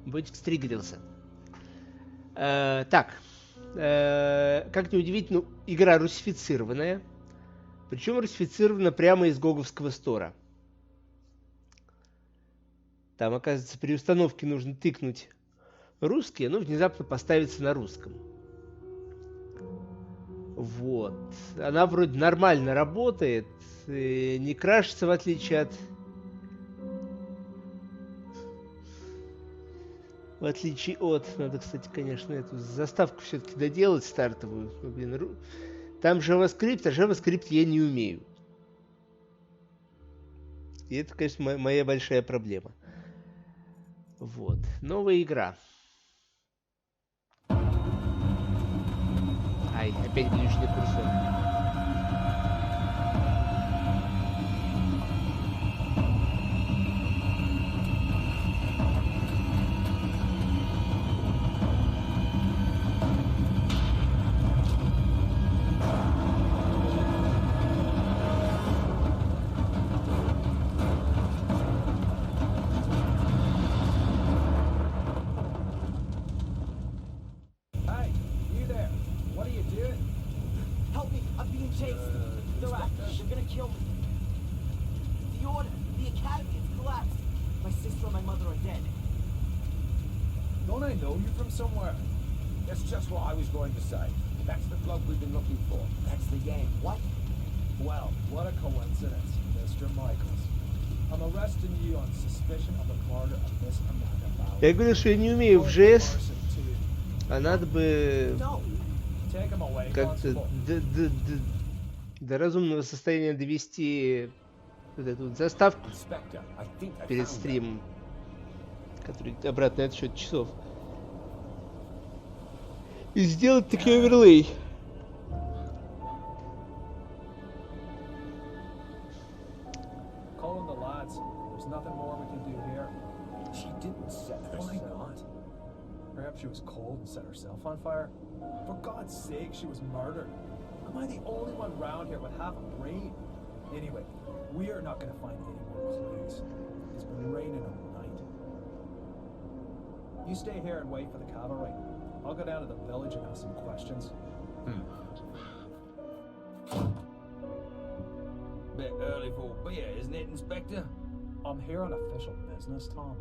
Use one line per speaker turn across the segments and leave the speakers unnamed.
Ботик стригерился. Так. Как неудивительно, игра русифицированная. Причем русифицирована прямо из гоговского стора. Там, оказывается, при установке нужно тыкнуть русский, оно внезапно поставится на русском. Вот. Она вроде нормально работает, не крашится, в отличие от... Надо, кстати, конечно, эту заставку все-таки доделать стартовую. Ну, блин, там JavaScript, а JavaScript я не умею. И это, конечно, моя большая проблема. Вот. Новая игра. Ай, опять глючный курсор.
Somewhere. That's just what I was going to say. That's the bloke we've been looking for. That's the gang. What? Well, what a coincidence, Mr. Michaels. I'm arresting you on suspicion of the murder of Miss Amanda Bauer.
Я говорю, что я не умею в JS, а надо бы как-то до разумного состояния довести вот эту вот заставку перед стримом, который обратный отсчет часов. И сделать такой оверлей.
Calling the lads. There's nothing more we can do here. She didn't set herself. Why not? Perhaps she was cold and set herself on fire. For God's sake, she was murdered. Am I the only one around here with half a brain? Anyway, we are not going to find any more clues. It's been raining all night. You stay here and wait for the cavalry. I'll go down to the village and ask some questions.
Bit early for a beer, isn't it, Inspector?
I'm here on official business, Tom.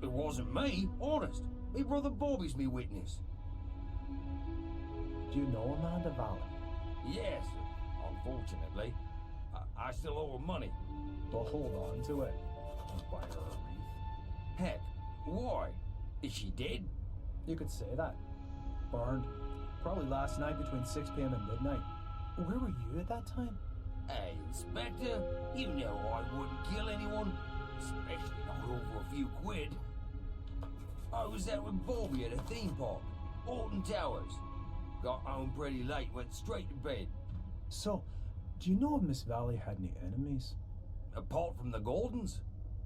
It wasn't me, honest. Me brother Bobby's me witness.
Do you know Amanda Valley?
Yes, unfortunately. I still owe her money.
But hold on to it. And buy her a wreath.
Heck, why? Is she dead?
You could say that. Burned. Probably last night between 6 p.m. and midnight. Where were you at that time?
Hey, Inspector, you know I wouldn't kill anyone. Especially not over a few quid. I was out with Bobby at a theme park. Alton Towers. Got home pretty late, went straight to bed.
So, do you know if Miss Valley had any enemies?
Apart from the Gordons?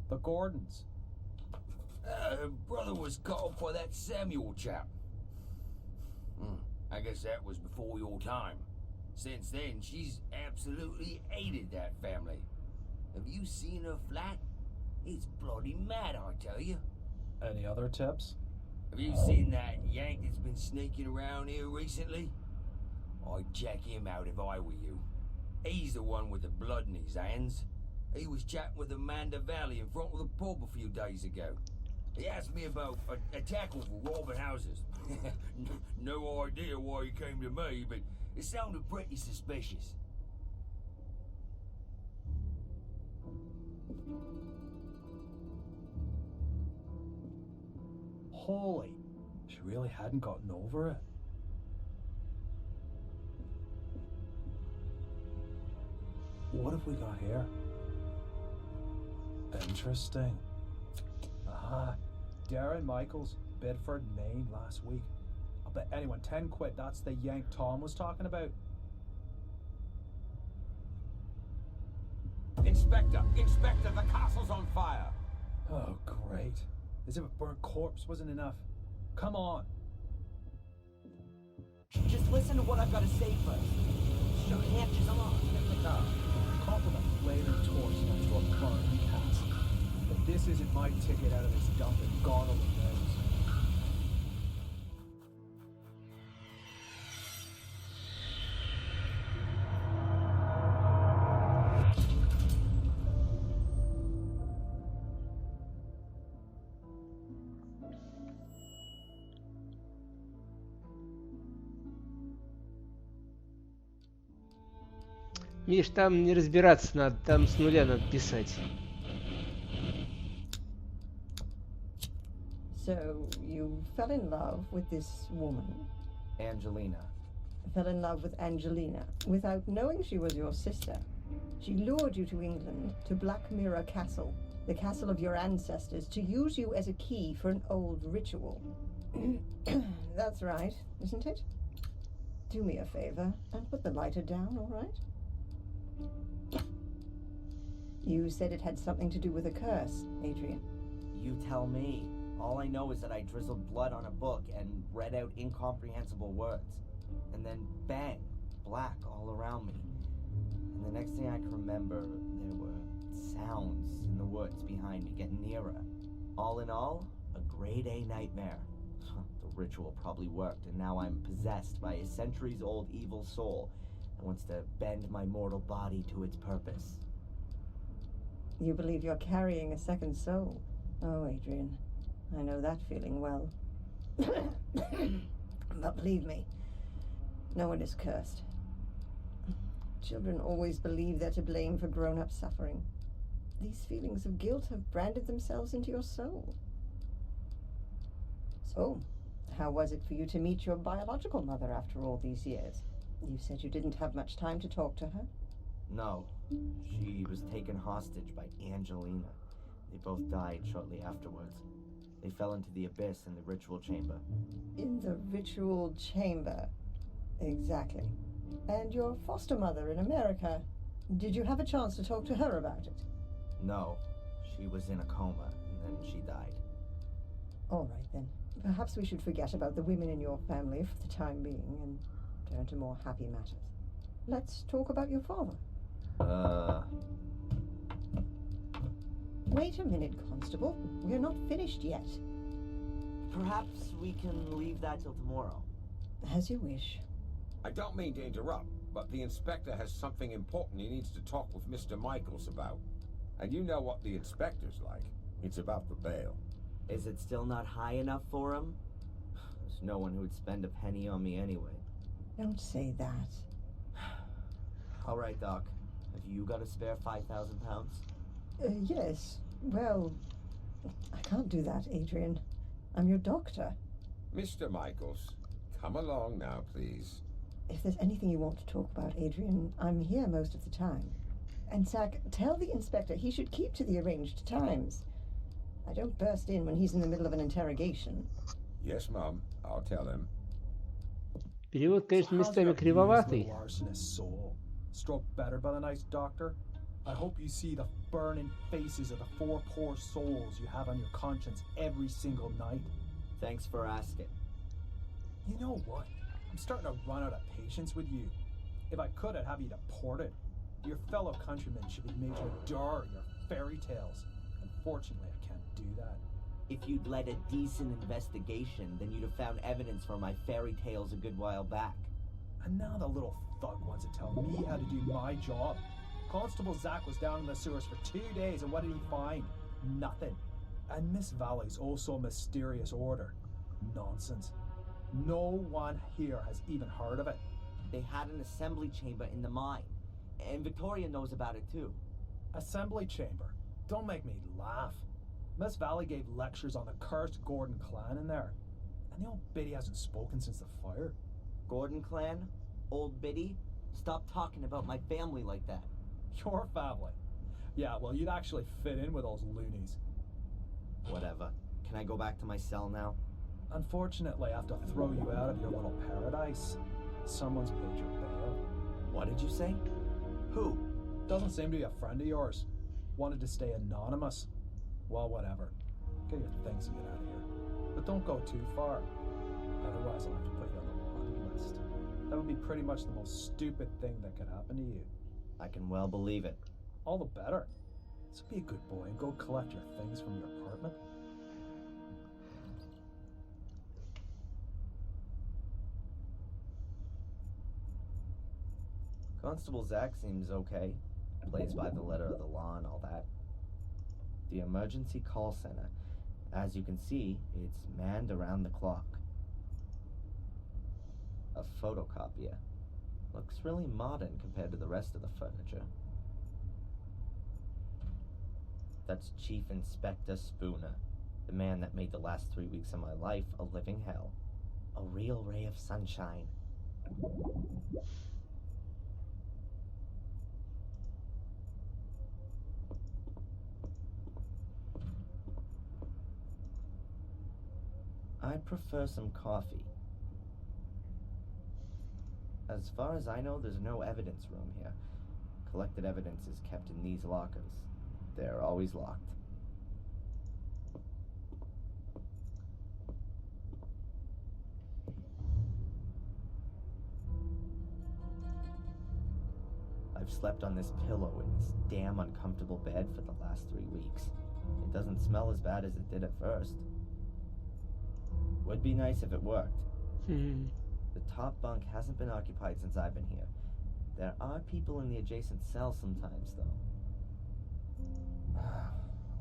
The Gordons?
Brother was cut off by that Samuel chap. I guess that was before your time. Since then, she's absolutely hated that family. Have you seen her flat? It's bloody mad, I tell you.
Any other tips?
Have you seen that Yank that's been sneaking around here recently? I'd check him out if I were you. He's the one with the blood in his hands. He was chatting with Amanda Valley in front of the pub a few days ago. He asked me about a tackle for robbing houses. No idea why he came to me, but it sounded pretty suspicious.
Holy, she really hadn't gotten over it. What have we got here? Interesting. Aha, Darren Michaels, Bedford, Maine, last week. I'll bet anyone 10 quid that's the Yank Tom was talking about.
Inspector, the castle's on fire.
Oh, great. As if a burnt corpse wasn't enough. Come on.
Just listen to what I've got to say first. You can't just...
Come on, get in the car. Call for the flaming torch next to a burning castle. The This isn't my ticket out of this dump and God only knows.
Миш, там не разбираться надо, там с нуля надо писать.
So, you fell in love with this woman?
Angelina.
Fell in love with Angelina without knowing she was your sister. She lured you to England, to Black Mirror Castle, the castle of your ancestors, to use you as a key for an old ritual. That's right, isn't it? Do me a favor and put the lighter down, all right? You said it had something to do with a curse, Adrian.
You tell me. All I know is that I drizzled blood on a book and read out incomprehensible words. And then bang, black all around me. And the next thing I can remember, there were sounds in the woods behind me getting nearer. All in all, a grade A nightmare. The ritual probably worked, and now I'm possessed by a centuries-old evil soul that wants to bend my mortal body to its purpose.
You believe you're carrying a second soul. Oh, Adrian, I know that feeling well. But believe me, no one is cursed. Children always believe they're to blame for grown-up suffering. These feelings of guilt have branded themselves into your soul. So, how was it for you to meet your biological mother after all these years? You said you didn't have much time to talk to her.
No, she was taken hostage by Angelina. They both died shortly afterwards. They fell into the abyss in the ritual chamber.
In the ritual chamber. Exactly. And your foster mother in America, did you have a chance to talk to her about it?
No, she was in a coma, and then she died.
All right, then. Perhaps we should forget about the women in your family for the time being and turn to more happy matters. Let's talk about your father. Wait a minute, Constable. We're not finished yet.
Perhaps we can leave that till tomorrow.
As you wish.
I don't mean to interrupt, but the inspector has something important he needs to talk with Mr. Michaels about. And you know what the inspector's like. It's about the bail.
Is it still not high enough for him? There's no one who would spend a penny on me anyway.
Don't say that.
All right, Doc. Have you got a spare 5,000 pounds?
Yes. Well, I can't do that, Adrian. I'm your doctor.
Mr. Michaels, come along now, please.
If there's anything you want to talk about, Adrian, I'm here most of the time. And Zach, tell the inspector he should keep to the arranged times. I don't burst in when he's in the middle of an interrogation.
Yes, Mum. I'll tell him.
Перевод, конечно, местами кривоватый.
Stroke better by the nice doctor. I hope you see the burning faces of the 4 poor souls you have on your conscience every single night.
Thanks for asking.
You know what? I'm starting to run out of patience with you. If I could, I'd have you deported. Your fellow countrymen should be made to adore your fairy tales. Unfortunately, I can't do that.
If you'd led a decent investigation, then you'd have found evidence for my fairy tales a good while back.
And now the little thug wants to tell me how to do my job. Constable Zach was down in the sewers for 2 days, and what did he find? Nothing. And Miss Valley's also a mysterious order. Nonsense. No one here has even heard of it.
They had an assembly chamber in the mine. And Victoria knows about it too.
Assembly chamber? Don't make me laugh. Miss Valley gave lectures on the cursed Gordon clan in there. And the old biddy hasn't spoken since the fire.
Gordon clan? Old biddy? Stop talking about my family like that.
Your family? Yeah, well, you'd actually fit in with those loonies.
Whatever. Can I go back to my cell now?
Unfortunately, I have to throw you out of your little paradise. Someone's paid your bail.
What did you say? Who?
Doesn't seem to be a friend of yours. Wanted to stay anonymous. Well, whatever. Get your things and get out of here. But don't go too far. Otherwise, I'll have to put you on the wanted list. That would be pretty much the most stupid thing that could happen to you.
I can well believe it.
All the better. So be a good boy and go collect your things from your apartment.
Constable Zach seems okay. Plays by the letter of the law and all that. The emergency call center. As you can see, it's manned around the clock. A photocopier. Looks really modern compared to the rest of the furniture. That's Chief Inspector Spooner, the man that made the last 3 weeks of my life a living hell. A real ray of sunshine. I'd prefer some coffee. As far as I know, there's no evidence room here. Collected evidence is kept in these lockers. They're always locked. I've slept on this pillow in this damn uncomfortable bed for the last 3 weeks. It doesn't smell as bad as it did at first. Would be nice if it worked. The top bunk hasn't been occupied since I've been here. There are people in the adjacent cell sometimes, though.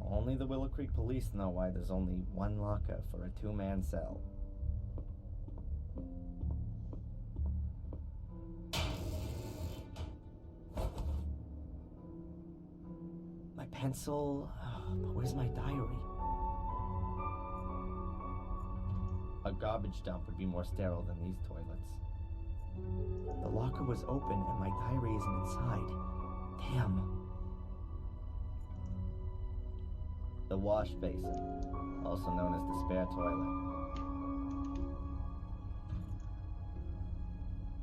Only the Willow Creek police know why there's only one locker for a 2-man cell. My pencil... but where's my diary? A garbage dump would be more sterile than these toilets. The locker was open and my diary isn't inside. Damn. The wash basin, also known as the spare toilet.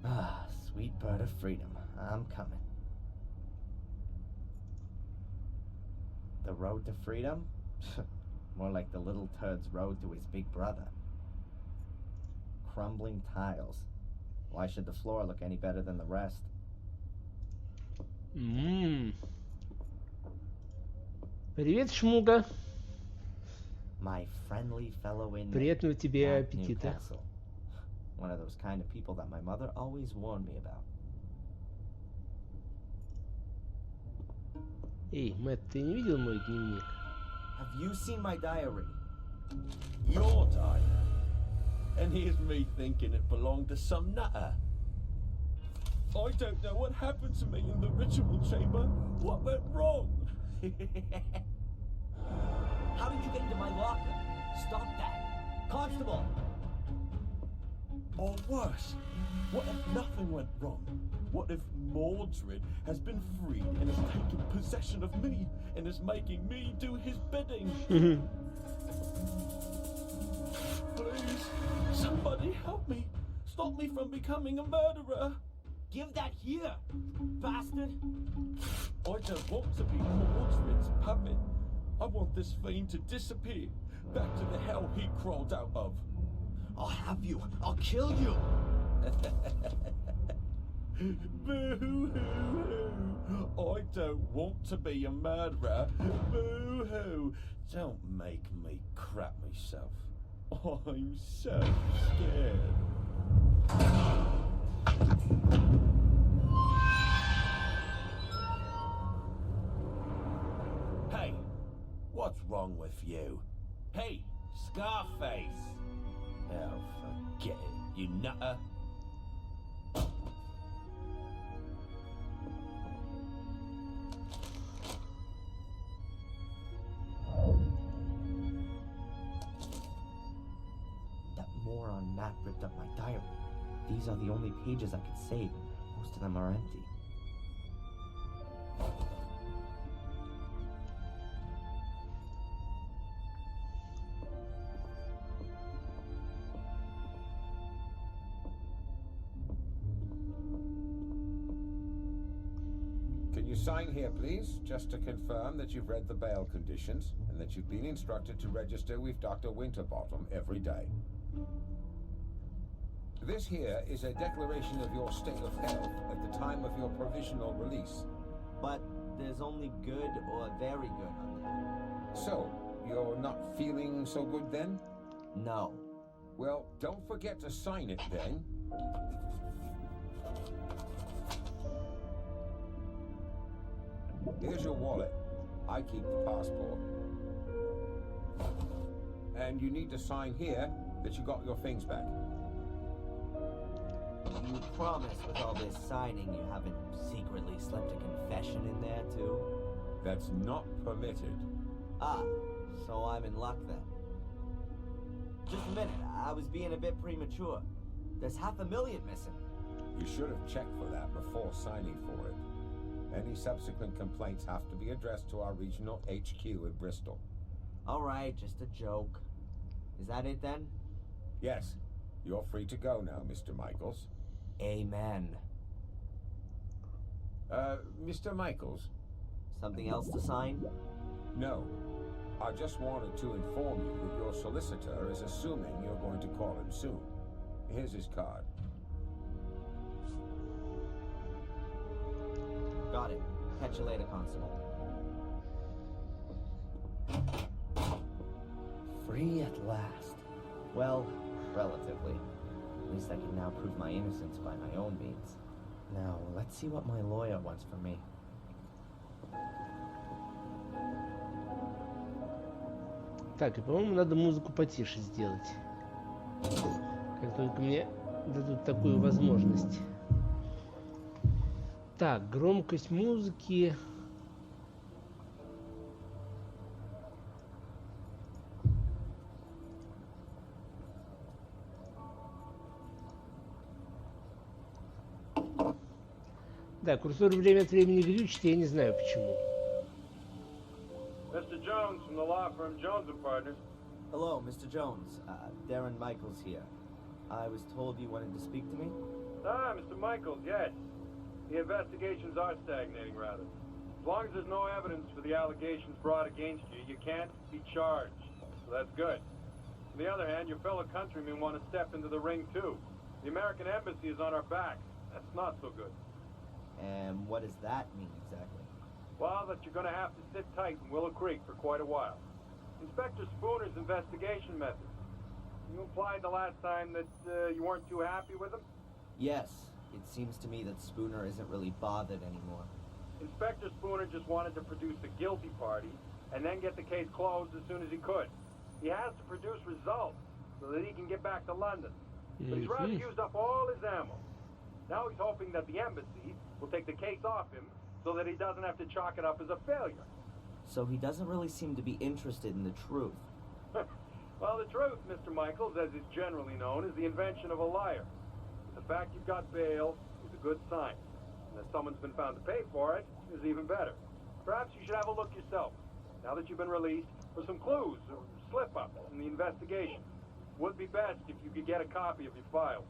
Ah, sweet bird of freedom. I'm coming. The road to freedom? More like the little turd's road to his big brother. Crumbling tiles. Why should the floor look any better than the rest?
Привет, Шмуга.
My friendly fellow inmate.
Приятного тебе
Matt
аппетита.
Newcastle. One of those kind of people that my mother always warned me about.
Эй, Мэтт, ты не видел мой дневник?
Have you seen my diary?
Your diary? And here's me thinking it belonged to some nutter. I don't know what happened to me in the ritual chamber. What went wrong?
How did you get into my locker? Stop that. Constable!
Or worse, what if nothing went wrong? What if Mordred has been freed and has taken possession of me and is making me do his bidding? Please, somebody help me. Stop me from becoming a murderer.
Give that here, bastard!
I don't want to be Mordred's puppet. I want this fiend to disappear, back to the hell he crawled out of.
I'll have you. I'll kill you.
Boo-hoo-hoo! I don't want to be a murderer. Boo-hoo! Don't make me crap myself. I'm so scared. Hey, what's wrong with you? Hey, Scarface! Oh, forget it, you nutter.
That moron Matt ripped up my diary. These are the only pages I could save. Most of them are empty.
Can you sign here, please, just to confirm that you've read the bail conditions and that you've been instructed to register with Dr. Winterbottom every day. This here is a declaration of your state of health at the time of your provisional release.
But there's only good or very good on there.
So, you're not feeling so good then?
No.
Well, don't forget to sign it then. Here's your wallet. I keep the passport. And you need to sign here that you got your things back.
You promise with all this signing you haven't secretly slipped a confession in there too?
That's not permitted.
Ah, so I'm in luck then. Just a minute, I was being a bit premature. There's $500,000 missing.
You should have checked for that before signing for it. Any subsequent complaints have to be addressed to our regional HQ in Bristol.
Alright, just a joke. Is that it then?
Yes, you're free to go now, Mr. Michaels.
Amen.
Mr. Michaels?
Something else to sign?
No. I just wanted to inform you that your solicitor is assuming you're going to call him soon. Here's his card.
Got it. Catch you later, Constable. Free at last. Well, relatively. At least I can now prove my innocence by my own means. Now, let's see what my lawyer wants from me.
Так, и по-моему надо музыку потише сделать. Как только мне дадут такую возможность. Так, громкость музыки. Да, курсор время от времени глючит, я не знаю почему.
Mr. Jones from the law firm Jones and Partners.
Hello, Mr. Jones. Darren Michaels here. I was told you wanted to speak to me?
Ah, Mr. Michaels, yes. The investigations are stagnating, rather. As long as there's no evidence for the allegations brought against you, you can't be charged. So that's good. On the other hand, your fellow countrymen want to step into the ring, too. The American embassy is on our back. That's not so good.
And what does that mean exactly?
Well, that you're going to have to sit tight in Willow Creek for quite a while. Inspector Spooner's investigation methods. You implied the last time that you weren't too happy with them?
Yes. It seems to me that Spooner isn't really bothered anymore.
Inspector Spooner just wanted to produce a guilty party and then get the case closed as soon as he could. He has to produce results so that he can get back to London. But he's rather used up all his ammo. Now he's hoping that the embassy will take the case off him so that he doesn't have to chalk it up as a failure.
So he doesn't really seem to be interested in the truth.
Well, the truth, Mr. Michaels, as is generally known, is the invention of a liar. The fact you've got bail is a good sign. And that someone's been found to pay for it is even better. Perhaps you should have a look yourself, now that you've been released, for some clues or slip-ups in the investigation. Would be best if you could get a copy of your files.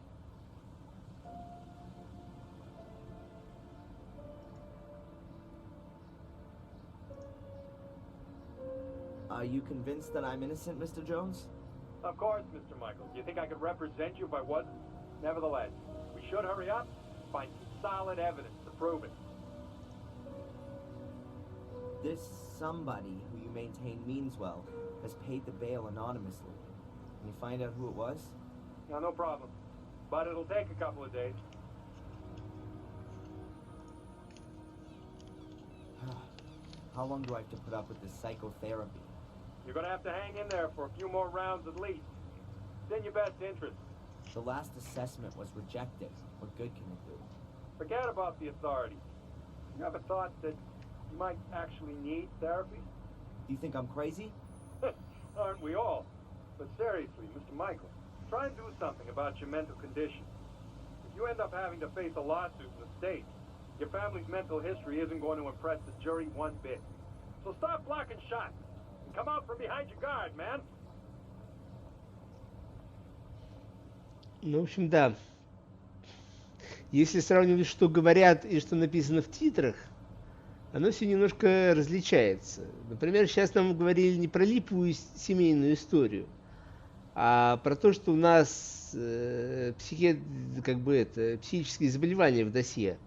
Are you convinced that I'm innocent, Mr. Jones?
Of course, Mr. Michaels. Do you think I could represent you if I wasn't? Nevertheless, we should hurry up and find some solid evidence to prove it.
This somebody who you maintain means well has paid the bail anonymously. Can you find out who it was?
No problem. But it'll take a couple of days.
How long do I have to put up with this psychotherapy?
You're gonna have to hang in there for a few more rounds at least. It's in your best interest.
The last assessment was rejected. What good can it do?
Forget about the authorities. You ever thought that you might actually need therapy?
Do you think I'm crazy?
Aren't we all? But seriously, Mr. Michael, try and do something about your mental condition. If you end up having to face a lawsuit in the States, your family's mental history isn't going to impress the jury one bit. So stop blocking shots and come out from behind your guard, man.
Ну, в общем, да. Если сравнивать, что говорят и что написано в титрах, оно все немножко различается. Например, сейчас нам говорили не про липовую семейную историю, а про то, что у нас психические заболевания в досье.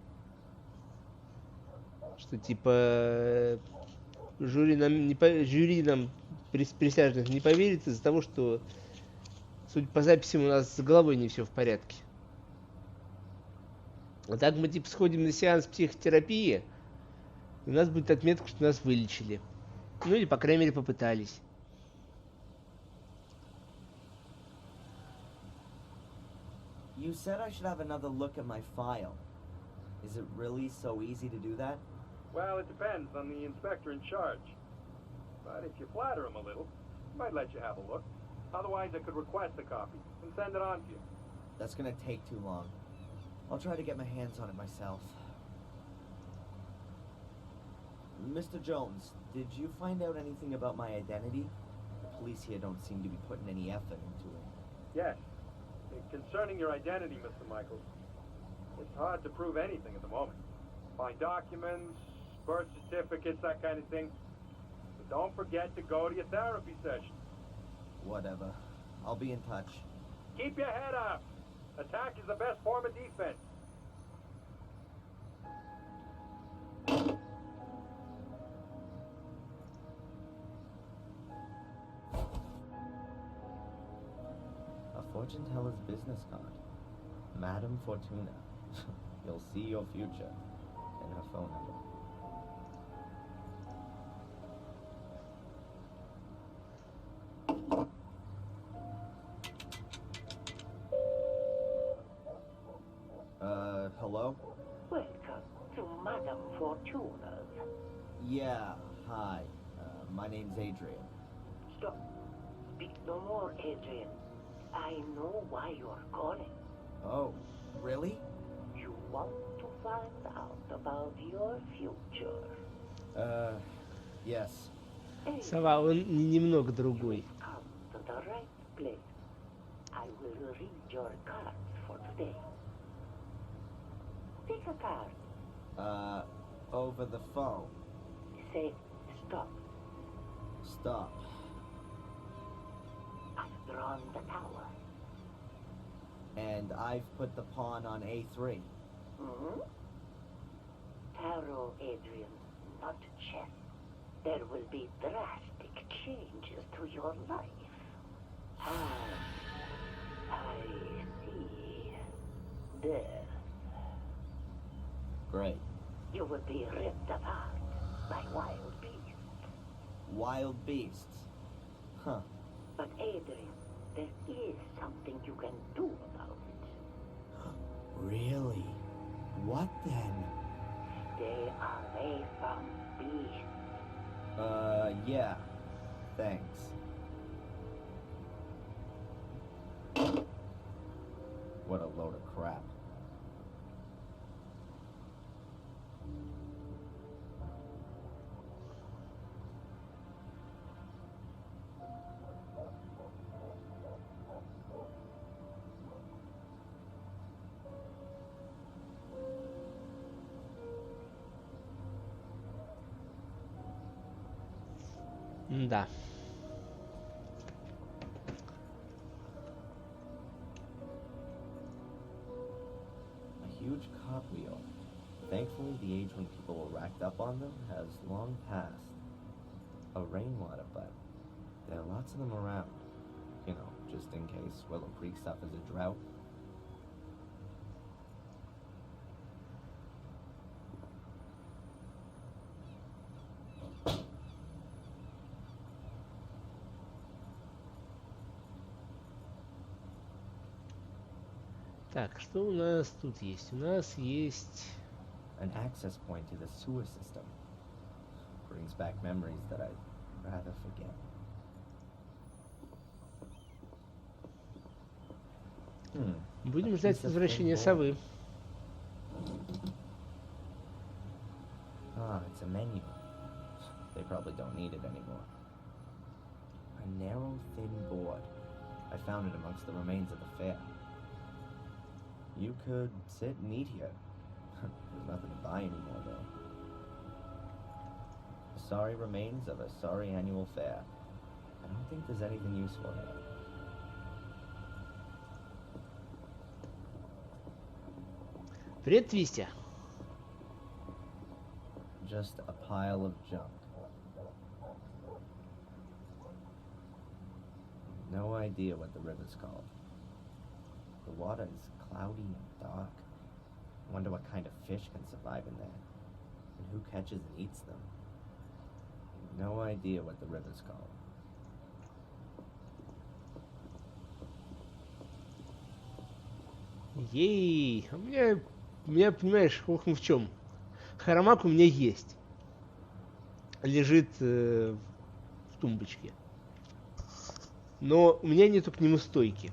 что типа жюри нам присяжных не поверит из-за того, что, судя по записям, у нас с головой не все в порядке. А так мы типа сходим на сеанс психотерапии, и у нас будет отметка, что нас вылечили. Ну или, по крайней мере, попытались.
You said I should have another look at my file. Is it really so easy to do that?
Well, it depends on the inspector in charge. But if you flatter him a little, he might let you have a look. Otherwise, I could request a copy and send it on to you.
That's gonna take too long. I'll try to get my hands on it myself. Mr. Jones, did you find out anything about my identity? The police here don't seem to be putting any effort into it.
Yes. Concerning your identity, Mr. Michaels, it's hard to prove anything at the moment. Find documents, birth certificates, that kind of thing. But don't forget to go to your therapy session.
Whatever. I'll be in touch.
Keep your head up. Attack is the best form of defense.
A fortune teller's business card. Madame Fortuna. You'll see your future. And her phone number. Hello?
Welcome to Madame Fortuna's.
Yeah, hi. My name's Adrian.
Stop. Speak no more, Adrian. I know why you're calling.
Oh, really?
You want to find out about your future.
Yes.
Сова, он немного другой.
Come to the right place. I will read your cards for today. Pick a card.
Over the phone.
Say stop.
Stop.
I've drawn the tower.
And I've put the pawn on A3.
Hmm? Tarot, Adrian, not chess. There will be drastic changes to your life. Ah, I see. There.
Great.
You will be ripped apart by wild beasts.
Wild beasts. Huh.
But Adrian, there is something you can do about it.
Really? What then?
Stay away from beasts.
Yeah. Thanks. What a load of crap.
Да.
A huge cartwheel. Thankfully, the age when people were racked up on them has long passed. A rainwater butt. There are lots of them around. You know, just in case Willow Creek suffers a drought.
Так, что у нас тут есть? У нас есть...
An access point to the sewer system. Brings back memories that I'd rather forget.
Будем ждать возвращения совы.
Ah, it's a menu. They probably don't need it anymore. A narrow, thin board. I found it amongst the remains of the fair. You could sit and eat here. There's nothing to buy anymore, though. The sorry remains of a sorry annual fair. I don't think there's anything useful here.
Привет, Твистя.
Just a pile of junk. No idea what the river's called. The water is cloudy and dark. I wonder what kind of fish can survive in there, and who catches and eats them. No idea what the river's called.
Ей, у меня, понимаешь, хохм в чем? Харамак у меня есть. Лежит в тумбочке. Но у меня нету к нему стойки.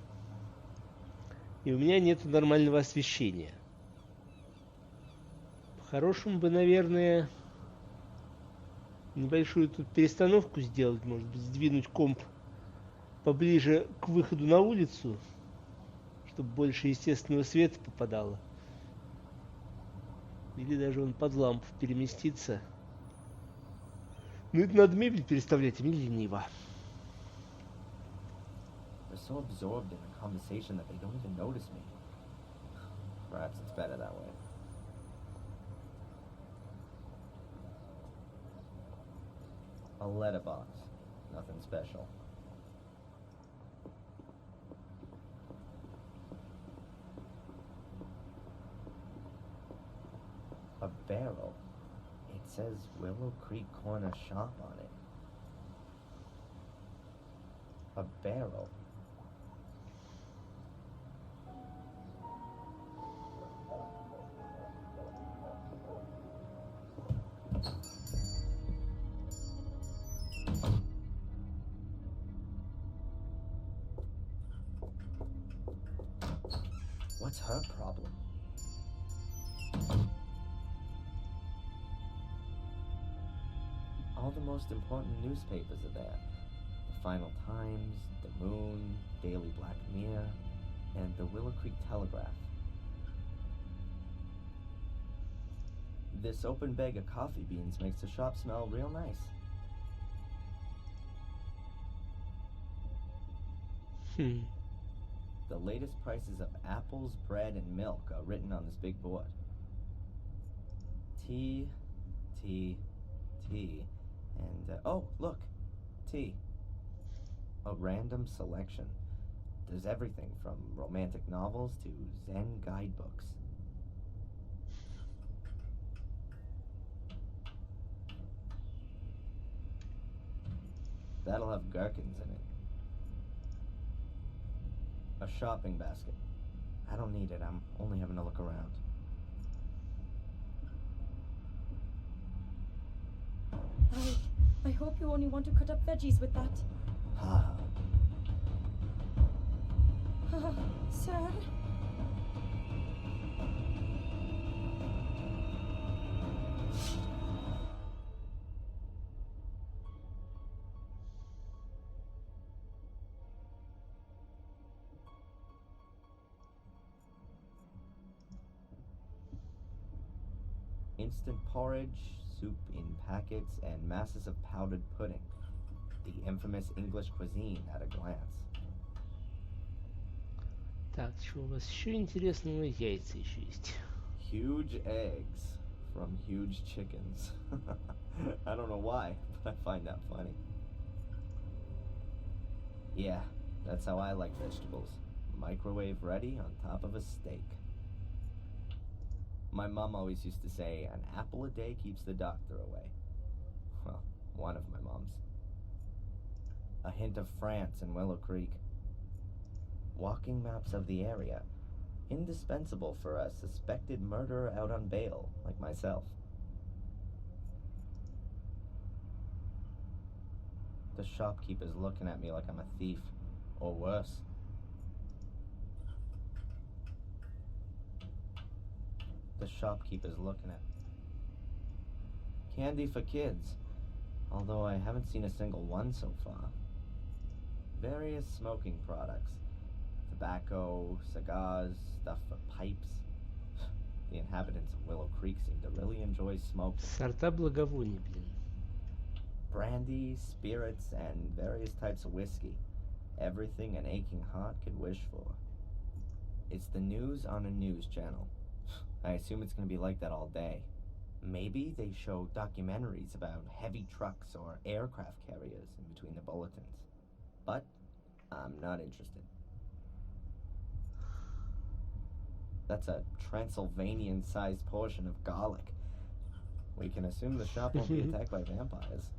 И у меня нету нормального освещения. По-хорошему бы, наверное, небольшую тут перестановку сделать, может быть, сдвинуть комп поближе к выходу на улицу, чтобы больше естественного света попадало. Или даже он под лампу переместиться. Ну, это надо мебель переставлять, а мне лениво.
They're so absorbed in the conversation that they don't even notice me. Perhaps it's better that way. A letterbox. Nothing special. A barrel. It says Willow Creek Corner Shop on it. A barrel. What's her problem? All the most important newspapers are there. The Final Times, The Moon, Daily Black Mirror, and the Willow Creek Telegraph. This open bag of coffee beans makes the shop smell real nice. The latest prices of apples, bread, and milk are written on this big board. Tea, tea, tea, and oh, look, tea. A random selection. There's everything from romantic novels to Zen guidebooks. That'll have gherkins in it. A shopping basket. I don't need it. I'm only having a look around.
I hope you only want to cut up veggies with that. Sir?
Instant porridge, soup in packets, and masses of powdered pudding. The infamous English cuisine at a glance.
Так, что у вас еще интересного? Яйца еще есть.
Huge eggs from huge chickens. I don't know why, but I find that funny. Yeah, that's how I like vegetables. Microwave ready on top of a steak. My mom always used to say, an apple a day keeps the doctor away. Well, one of my moms. A hint of France and Willow Creek. Walking maps of the area. Indispensable for a suspected murderer out on bail, like myself. The shopkeeper's looking at me like I'm a thief, or worse. The shopkeeper's looking at me. Candy for kids, although I haven't seen a single one so far. Various smoking products. Tobacco, cigars, stuff for pipes. The inhabitants of Willow Creek seem to really enjoy smoking.
Сорта благовоний, блин.
Brandy, spirits, and various types of whiskey. Everything an aching heart could wish for. It's the news on a news channel. I assume it's going to be like that all day. Maybe they show documentaries about heavy trucks or aircraft carriers in between the bulletins. But I'm not interested. That's a Transylvanian-sized portion of garlic. We can assume the shop won't be attacked by vampires.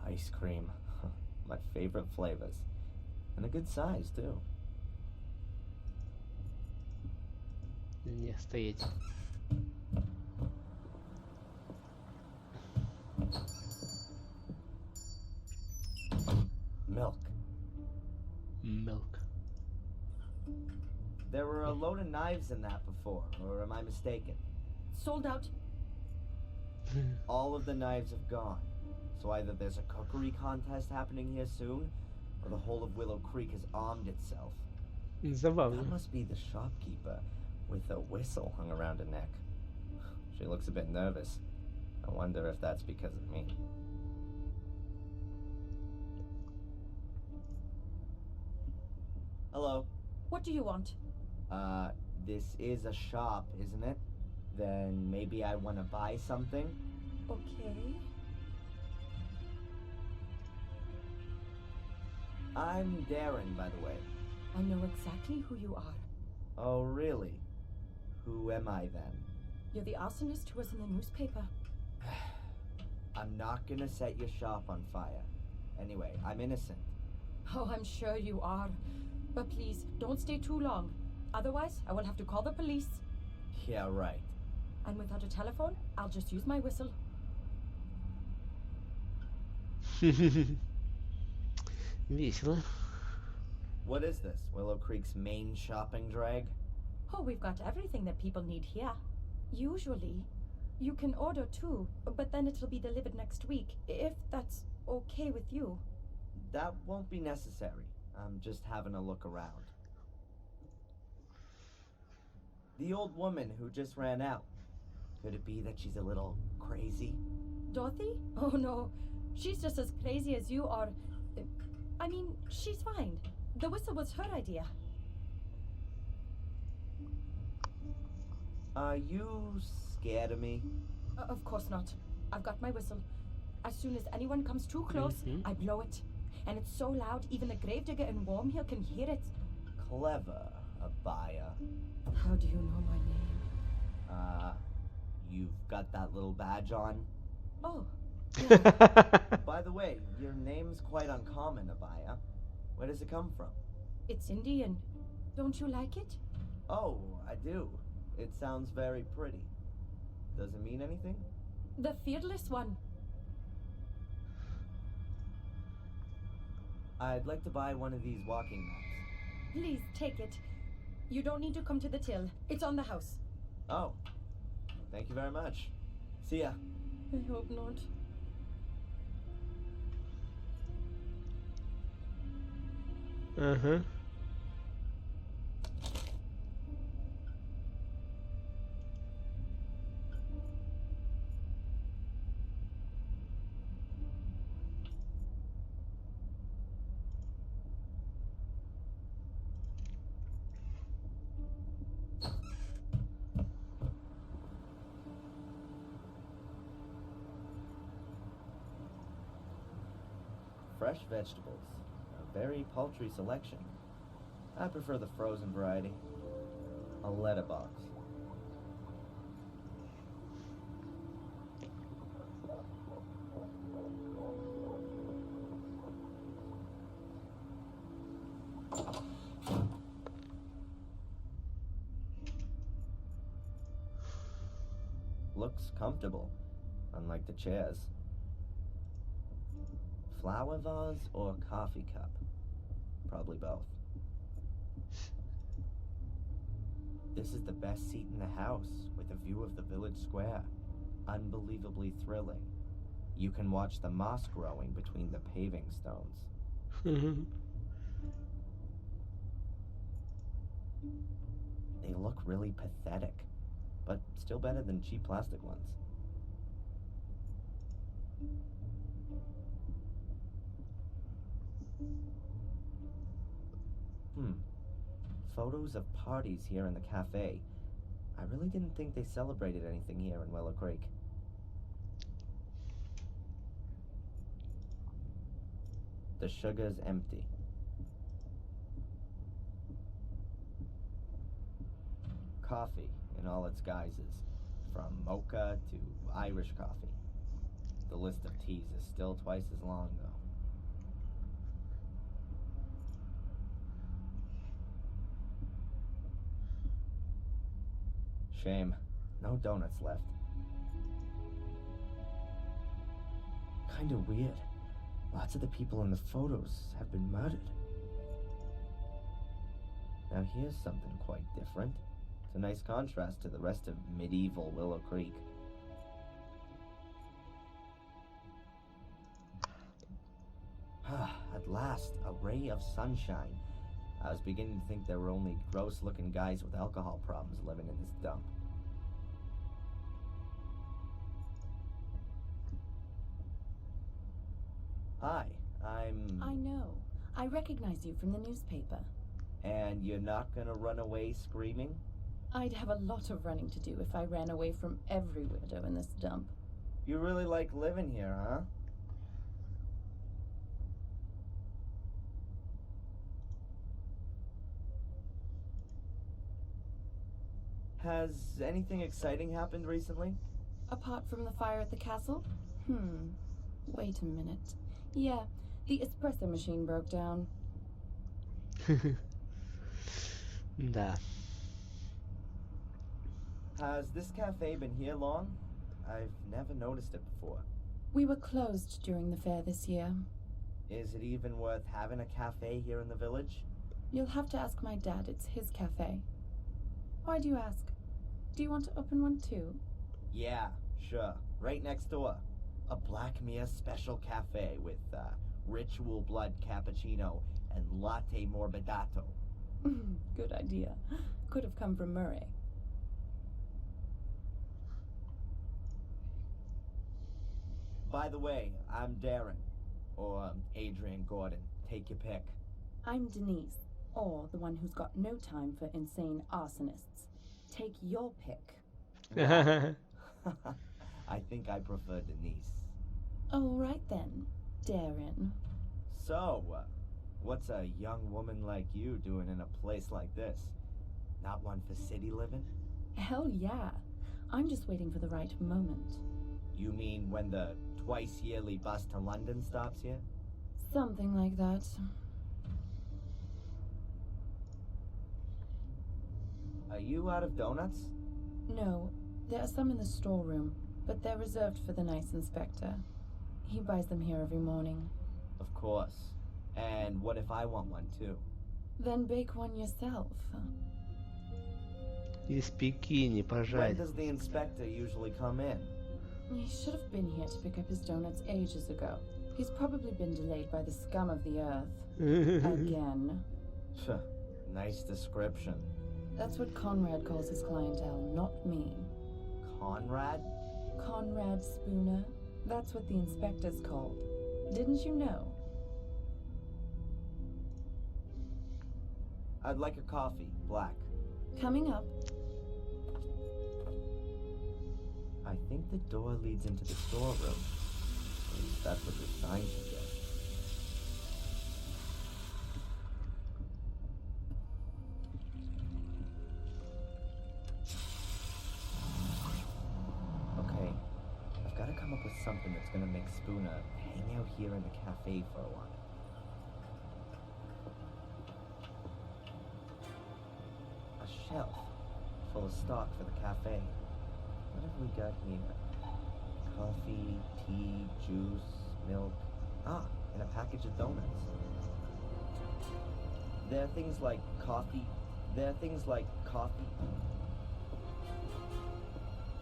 Ice cream. My favorite flavors. And a good size, too.
Не стоять.
Milk.
Milk.
There were a load of knives in that before, or am I mistaken?
Sold out.
All of the knives have gone. So either there's a cookery contest happening here soon, or the whole of Willow Creek has armed itself.
Забавно.
That must be the shopkeeper with a whistle hung around her neck. She looks a bit nervous. I wonder if that's because of me. Hello.
What do you want?
This is a shop, isn't it? Then maybe I want to buy something?
Okay.
I'm Darren, by the way.
I know exactly who you are.
Oh, really? Who am I then?
You're the arsonist who was in the newspaper.
I'm not gonna set your shop on fire. Anyway, I'm innocent.
Oh, I'm sure you are. But please, don't stay too long. Otherwise, I will have to call the police.
Yeah, right.
And without a telephone, I'll just use my whistle.
Весело.
What is this? Willow Creek's main shopping drag?
Oh, we've got everything that people need here. Usually, you can order too, but then it'll be delivered next week, if that's okay with you.
That won't be necessary. I'm just having a look around. The old woman who just ran out. Could it be that she's a little crazy?
Dorothy? Oh no, she's just as crazy as you are. I mean, she's fine. The whistle was her idea.
Are you scared of me?
Of course not. I've got my whistle. As soon as anyone comes too close, I blow it. And it's so loud, even the gravedigger in Wormhill can hear it.
Clever, Abaya.
How do you know my name?
You've got that little badge on?
Oh, yeah.
By the way, your name's quite uncommon, Abaya. Where does it come from?
It's Indian. Don't you like it?
Oh, I do. It sounds very pretty. Does it mean anything?
The fearless one.
I'd like to buy one of these walking mats.
Please, take it. You don't need to come to the till. It's on the house.
Oh. Thank you very much. See ya.
I hope not.
Ага.
Fresh vegetables. A very paltry selection. I prefer the frozen variety. A letterbox. Looks comfortable, unlike the chairs. Flower vase or coffee cup? Probably both. This is the best seat in the house, with a view of the village square. Unbelievably thrilling. You can watch the moss growing between the paving stones. They look really pathetic, but still better than cheap plastic ones. Photos of parties here in the cafe. I really didn't think they celebrated anything here in Willow Creek. The sugar's empty. Coffee in all its guises, from mocha to Irish coffee. The list of teas is still twice as long, though. Shame. No donuts left. Kinda weird. Lots of the people in the photos have been murdered. Now here's something quite different. It's a nice contrast to the rest of medieval Willow Creek. At last, a ray of sunshine. I was beginning to think there were only gross-looking guys with alcohol problems living in this dump. Hi,
I know. I recognize you from the newspaper.
And you're not gonna run away screaming?
I'd have a lot of running to do if I ran away from every weirdo in this dump.
You really like living here, huh? Has anything exciting happened recently?
Apart from the fire at the castle? Wait a minute. Yeah, the espresso machine broke down.
Да.
Has this cafe been here long? I've never noticed it before.
We were closed during the fair this year.
Is it even worth having a cafe here in the village?
You'll have to ask my dad. It's his cafe. Why do you ask? Do you want to open one too?
Yeah, sure. Right next door. A Black Mia special cafe with ritual blood cappuccino and latte morbidato.
Good idea. Could have come from Murray.
By the way, I'm Darren. Or Adrian Gordon. Take your pick.
I'm Denise, or the one who's got no time for insane arsonists. Take your pick.
I think I prefer Denise.
All right then, Darren.
So, what's a young woman like you doing in a place like this? Not one for city living?
Hell yeah. I'm just waiting for the right moment.
You mean when the twice-yearly bus to London stops here?
Something like that.
Are you out of donuts?
No, there are some in the storeroom, but they're reserved for the nice inspector. He buys them here every morning.
Of course. And what if I want one too?
Then bake one yourself.
Испеки, не
When
пожарь.
does the inspector usually come in?
He should have been here to pick up his donuts ages ago. He's probably been delayed by the scum of the earth. Again.
Nice description.
That's what Conrad calls his clientele, not me.
Conrad?
Conrad Spooner. That's what the inspector's called. Didn't you know?
I'd like a coffee, black.
Coming up.
I think the door leads into the storeroom. At least that's what the sign suggests. Okay, I've got to come up with something that's gonna make Spooner hang out here in the cafe for a while. A shelf full of stock for the cafe. What have we got here? Coffee, tea, juice, milk. And a package of donuts. There are things like coffee.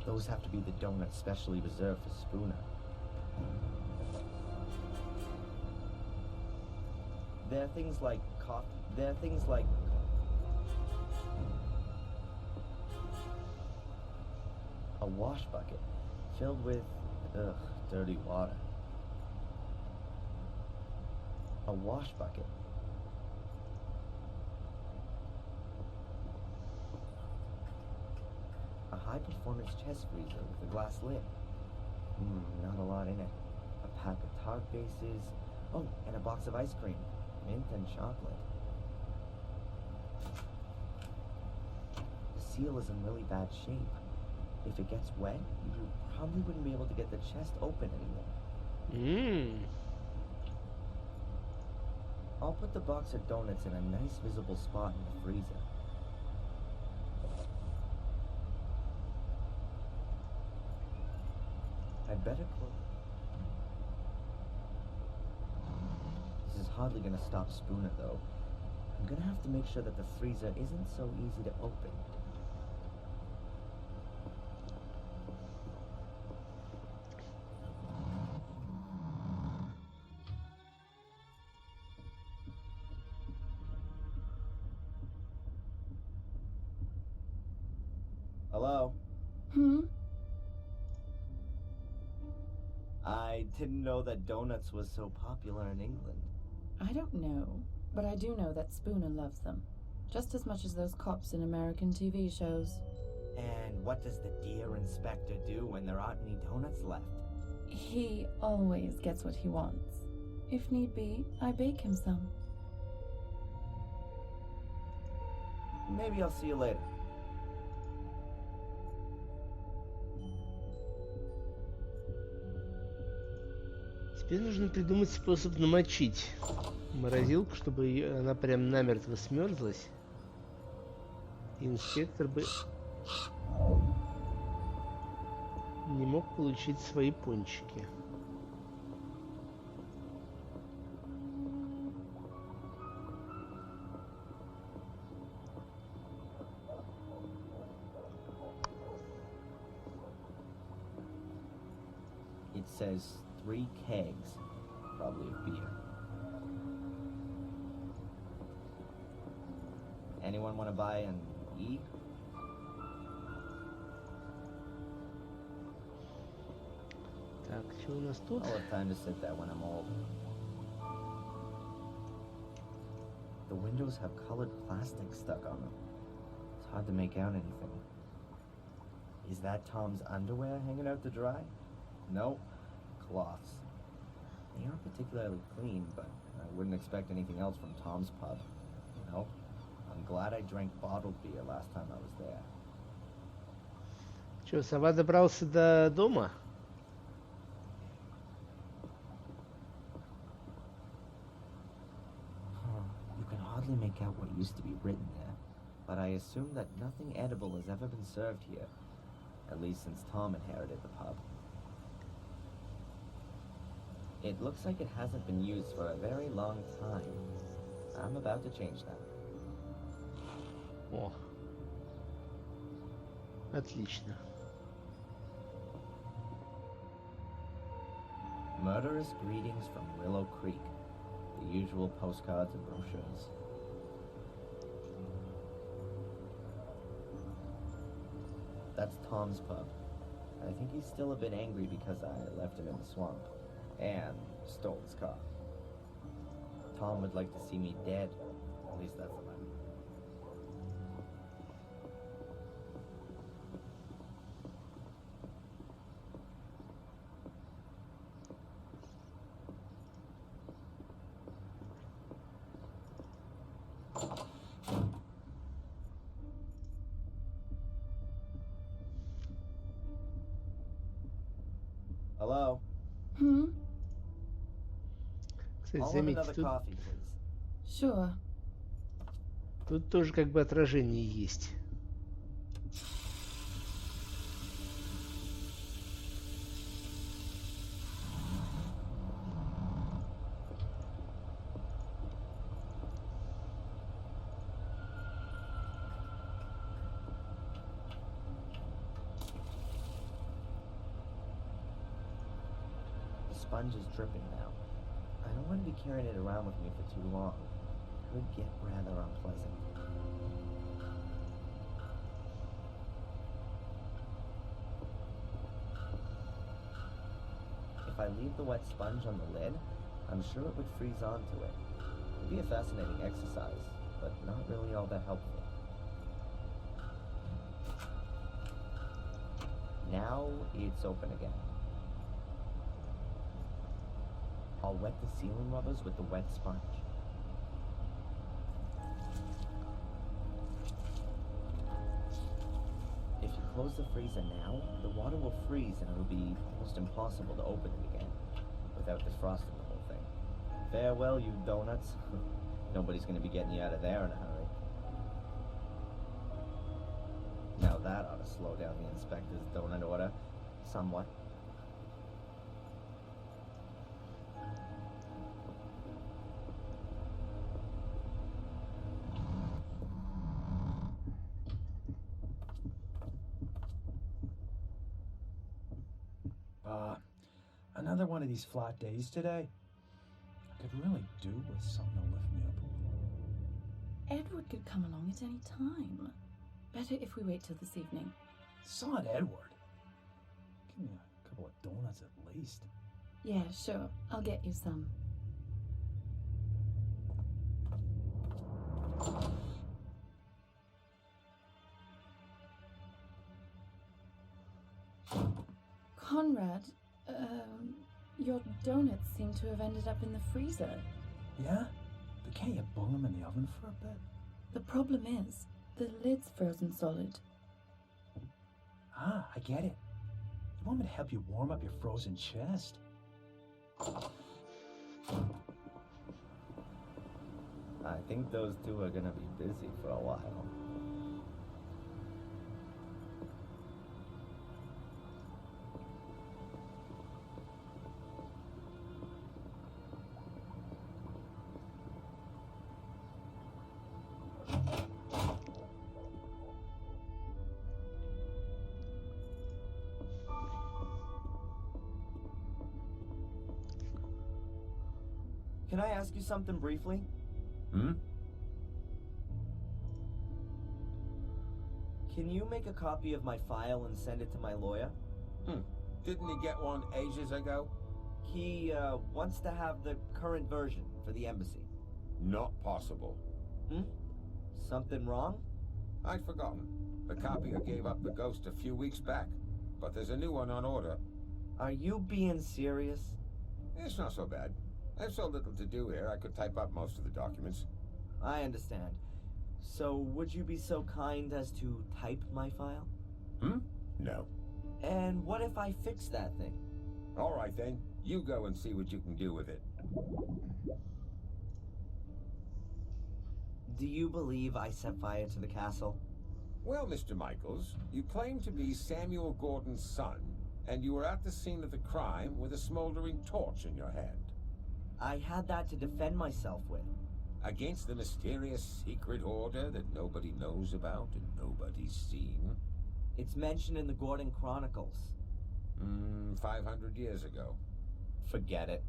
Those have to be the donuts specially reserved for Spooner. There are things like a wash bucket filled with, dirty water. A wash bucket. high-performance chest freezer with a glass lid. Not a lot in it. A pack of tart bases. Oh, and a box of ice cream. Mint and chocolate. The seal is in really bad shape. If it gets wet, you probably wouldn't be able to get the chest open anymore. I'll put the box of donuts in a nice visible spot in the freezer. I'd better close. This is hardly gonna stop Spooner, though. I'm gonna have to make sure that the freezer isn't so easy to open. Hello? I didn't know that donuts was so popular in England.
I don't know, but I do know that Spooner loves them. Just as much as those cops in American TV shows.
And what does the dear inspector do when there aren't any donuts left?
He always gets what he wants. If need be, I bake him some.
Maybe I'll see you later.
Теперь нужно придумать способ намочить морозилку, чтобы она прям намертво смерзлась. И инспектор бы не мог получить свои пончики.
It says 3 kegs, probably of beer. Anyone want to buy an E?
Так, что у нас тут?
I'll have time to sit there when I'm old. The windows have colored plastic stuck on them. It's hard to make out anything. Is that Tom's underwear hanging out to dry? No. Cloths. They aren't particularly clean, but I wouldn't expect anything else from Tom's pub. No. I'm glad I drank bottled beer last time I was there.
Что, сова добрался до дома?
You can hardly make out what used to be written there, but I assume that nothing edible has ever been served here, at least since Tom inherited the pub. It looks like it hasn't been used for a very long time. I'm about to change that.
О, отлично.
Murderous greetings from Willow Creek. The usual postcards and brochures. That's Tom's pub. I think he's still a bit angry because I left him in the swamp. And stole his car. Tom would like to see me dead. At least that's what I'm. Hello?
Кстати,
I'll have
заметьте,
another
тут,
coffee, please.
Sure.
тут тоже как бы отражение есть.
The sponge is dripping now. I don't want to be carrying it around with me for too long. It could get rather unpleasant. If I leave the wet sponge on the lid, I'm sure it would freeze onto it. It'd be a fascinating exercise, but not really all that helpful. Now it's open again. I'll wet the ceiling rubbers with the wet sponge. If you close the freezer now, the water will freeze and it'll be almost impossible to open it again without defrosting the whole thing. Farewell, you donuts. Nobody's gonna be getting you out of there in a hurry. Now that ought to slow down the inspector's donut order somewhat.
Another one of these flat days today. I could really do with something to lift me up a little.
Edward could come along at any time. Better if we wait till this evening.
Son Edward. Give me a couple of donuts at least.
Yeah, sure. I'll get you some. Conrad, your donuts seem to have ended up in the freezer.
Yeah? But can't you bung them in the oven for a bit?
The problem is, the lid's frozen solid.
Ah, I get it. You want me to help you warm up your frozen chest?
I think those two are gonna be busy for a while. Can I ask you something briefly? Can you make a copy of my file and send it to my lawyer?
Didn't he get one ages ago?
He wants to have the current version for the embassy.
Not possible.
Something wrong?
I'd forgotten. The copier gave up the ghost a few weeks back, but there's a new one on order.
Are you being serious?
It's not so bad. I have so little to do here, I could type up most of the documents.
I understand. So, would you be so kind as to type my file?
No.
And what if I fix that thing?
All right then, you go and see what you can do with it.
Do you believe I set fire to the castle?
Well, Mr. Michaels, you claim to be Samuel Gordon's son, and you were at the scene of the crime with a smoldering torch in your hand.
I had that to defend myself with.
Against the mysterious secret order that nobody knows about and nobody's seen?
It's mentioned in the Gordon Chronicles.
500 years ago.
Forget it.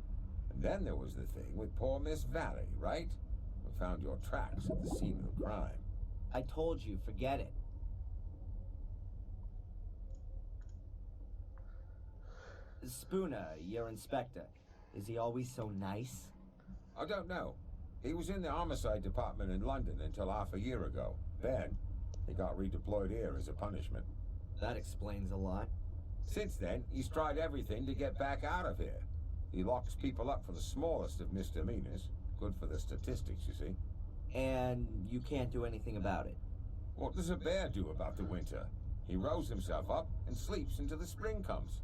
And then there was the thing with poor Miss Valley, right? We found your tracks at the scene of the crime.
I told you, forget it. Spooner, your inspector, is he always so nice?
I don't know. He was in the homicide department in London until half a year ago. Then, he got redeployed here as a punishment.
That explains a lot.
Since then, he's tried everything to get back out of here. He locks people up for the smallest of misdemeanors. Good for the statistics, you see.
And you can't do anything about it?
What does a bear do about the winter? He rolls himself up and sleeps until the spring comes.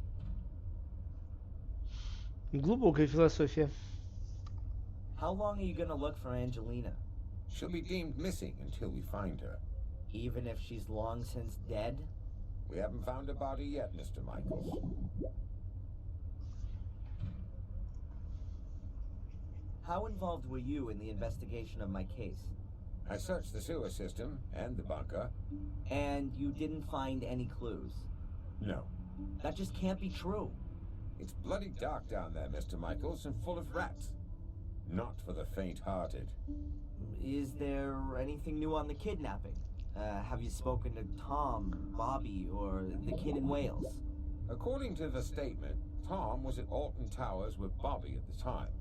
Глубокая философия.
How long are you gonna look for Angelina?
She'll be deemed missing until we find her.
Even if she's long since dead?
We haven't found her body yet, Mr. Michaels.
How involved were you in the investigation of my case?
I searched the sewer system and the bunker.
And you didn't find any clues?
No.
That just can't be true.
It's bloody dark down there, Mr. Michaels, and full of rats. Not for the faint-hearted.
Is there anything new on the kidnapping? Have you spoken to Tom, Bobby, or the kid in Wales?
According to the statement, Tom was at Alton Towers with Bobby at the time.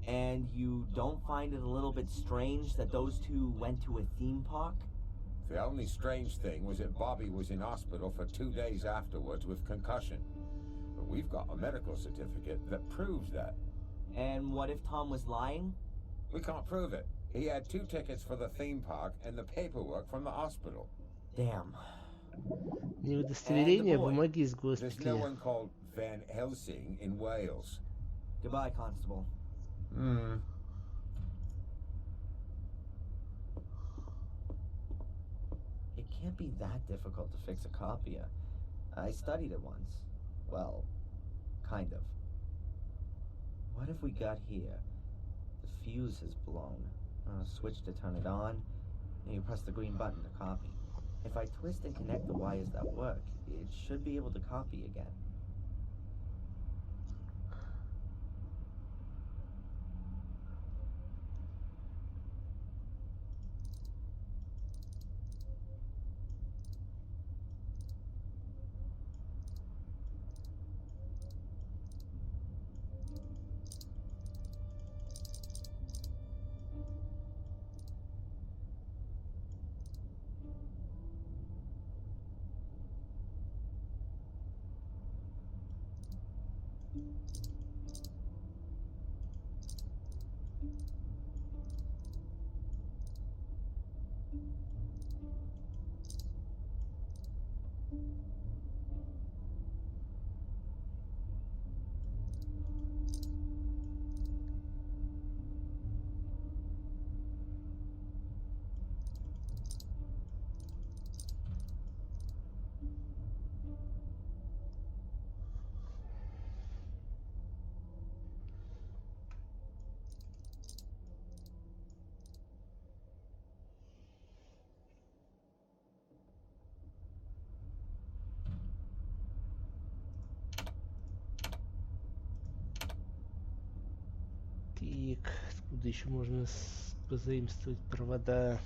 And you don't find it a little bit strange that those two went to a theme park?
The only strange thing was that Bobby was in hospital for 2 days afterwards with concussion. But we've got a medical certificate that proves that.
And what if Tom was lying?
We can't prove it. He had 2 tickets for the theme park and the paperwork from the hospital.
Damn.
Неудостоверение, бумаги из
There's no
госпиталя.
one called Van Helsing in Wales.
Goodbye, Constable. It can't be that difficult to fix a copier. I studied it once. Well, kind of. What if we got here? The fuse has blown. Switch to turn it on, and you press the green button to copy. If I twist and connect the wires that work, it should be able to copy again.
Так, откуда еще можно позаимствовать провода?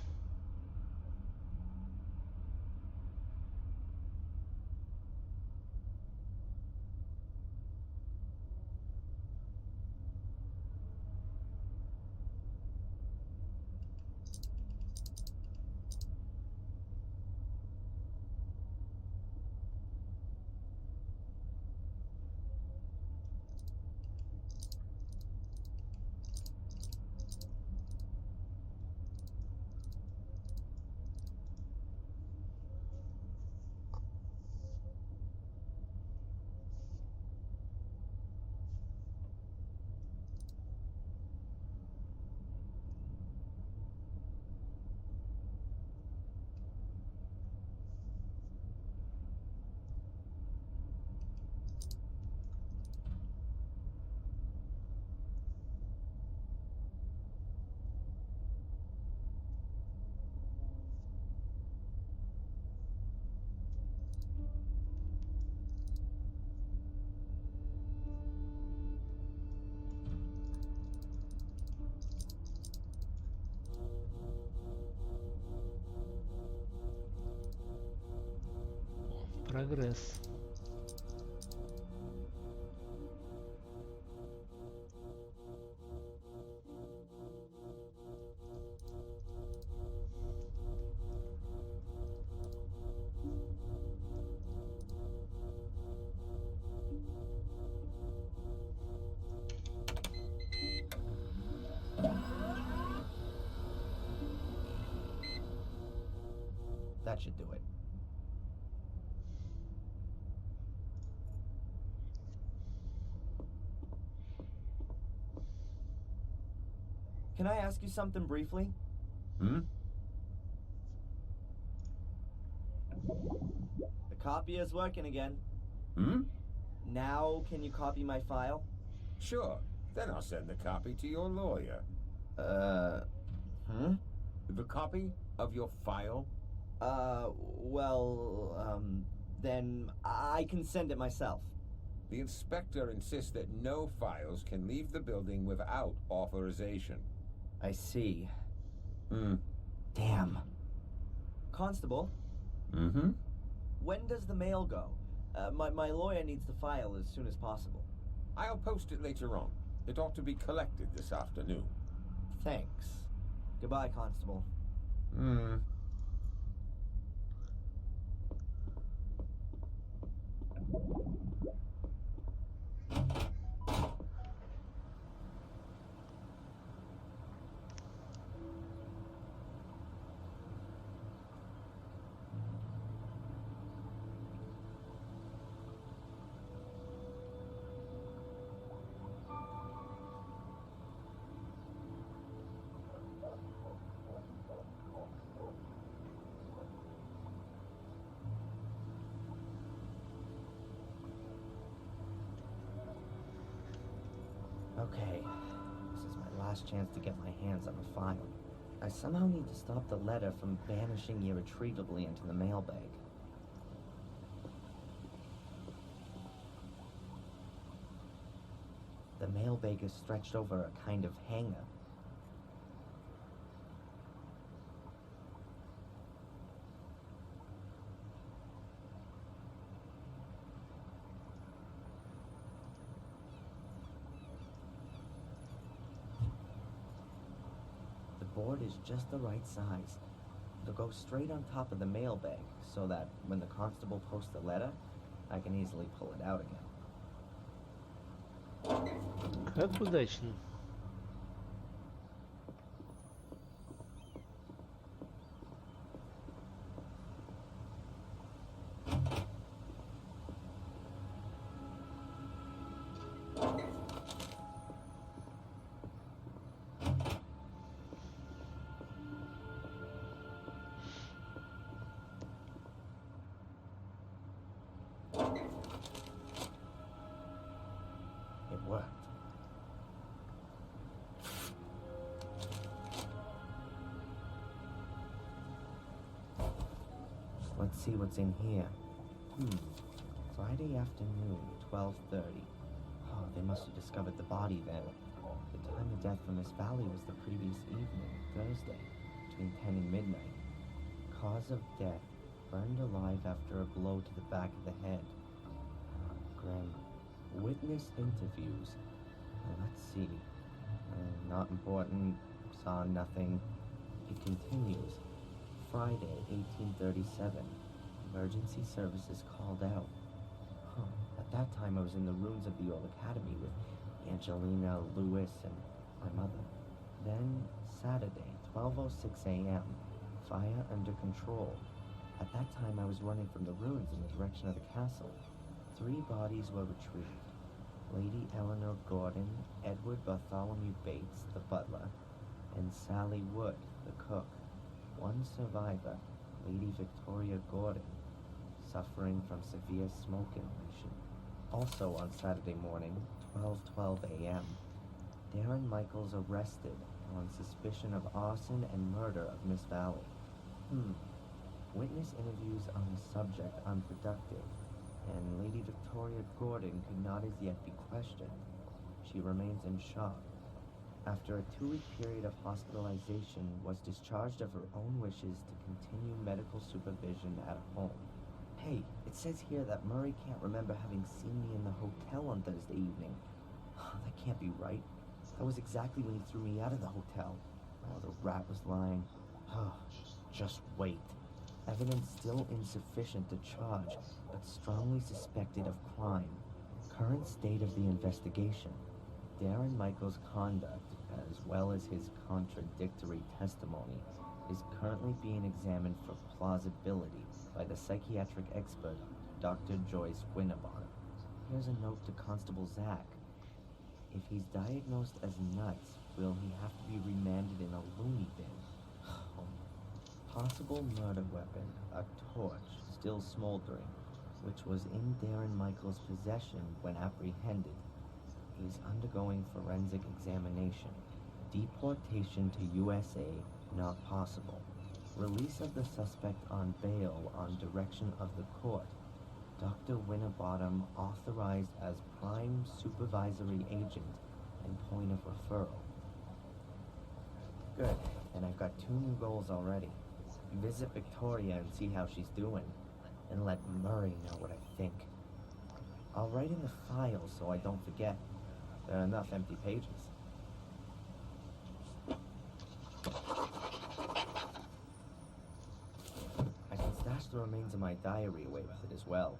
Прогресс.
That should do it. Can I ask you something briefly? The copier is working again. Now, can you copy my file?
Sure. Then I'll send the copy to your lawyer. The copy of your file?
Then I can send it myself.
The inspector insists that no files can leave the building without authorization.
I see. Damn. Constable? When does the mail go? My lawyer needs the file as soon as possible.
I'll post it later on. It ought to be collected this afternoon.
Thanks. Goodbye, Constable. last chance to get my hands on the file. I somehow need to stop the letter from vanishing irretrievably into the mailbag. The mailbag is stretched over a kind of hanger. The board is just the right size. It'll go straight on top of the mailbag so that when the constable posts the letter, I can easily pull it out again.
Как удачно.
It worked. Let's see what's in here. Friday afternoon, 12:30. Oh, they must have discovered the body then. The time of death for Miss Valley was the previous evening, Thursday, between 10 and midnight. Cause of death, burned alive after a blow to the back of the head. Grim. Witness interviews. Let's see. Not important. Saw nothing. It continues. Friday, 1837. Emergency services called out. At that time, I was in the ruins of the old academy with Angelina, Lewis, and my mother. Then, Saturday, 12:06 a.m. Fire under control. At that time, I was running from the ruins in the direction of the castle. 3 bodies were retrieved. Lady Eleanor Gordon, Edward Bartholomew Bates, the butler, and Sally Wood, the cook. 1 survivor, Lady Victoria Gordon, suffering from severe smoke inhalation. Also on Saturday morning, 12:12 a.m., Darren Michaels arrested on suspicion of arson and murder of Miss Valley. Witness interviews on the subject unproductive, and Lady Victoria Gordon could not as yet be questioned. She remains in shock. After a 2-week period of hospitalization, was discharged of her own wishes to continue medical supervision at home. Hey, it says here that Murray can't remember having seen me in the hotel on Thursday evening. That can't be right. That was exactly when he threw me out of the hotel. Oh, the rat was lying. Just wait. Evidence still insufficient to charge, but strongly suspected of crime. Current state of the investigation. Darren Michaels' conduct, as well as his contradictory testimony, is currently being examined for plausibility by the psychiatric expert, Dr. Joyce Winabon. Here's a note to Constable Zach. If he's diagnosed as nuts, will he have to be remanded in a loony bin? Possible murder weapon, a torch, still smoldering, which was in Darren Michaels' possession when apprehended. He's undergoing forensic examination. Deportation to USA, not possible. Release of the suspect on bail on direction of the court. Dr. Winterbottom authorized as prime supervisory agent and point of referral. Good, and I've got 2 new goals already. Visit Victoria and see how she's doing, and let Murray know what I think. I'll write in the file so I don't forget. There are enough empty pages. I can stash the remains of my diary away with it as well.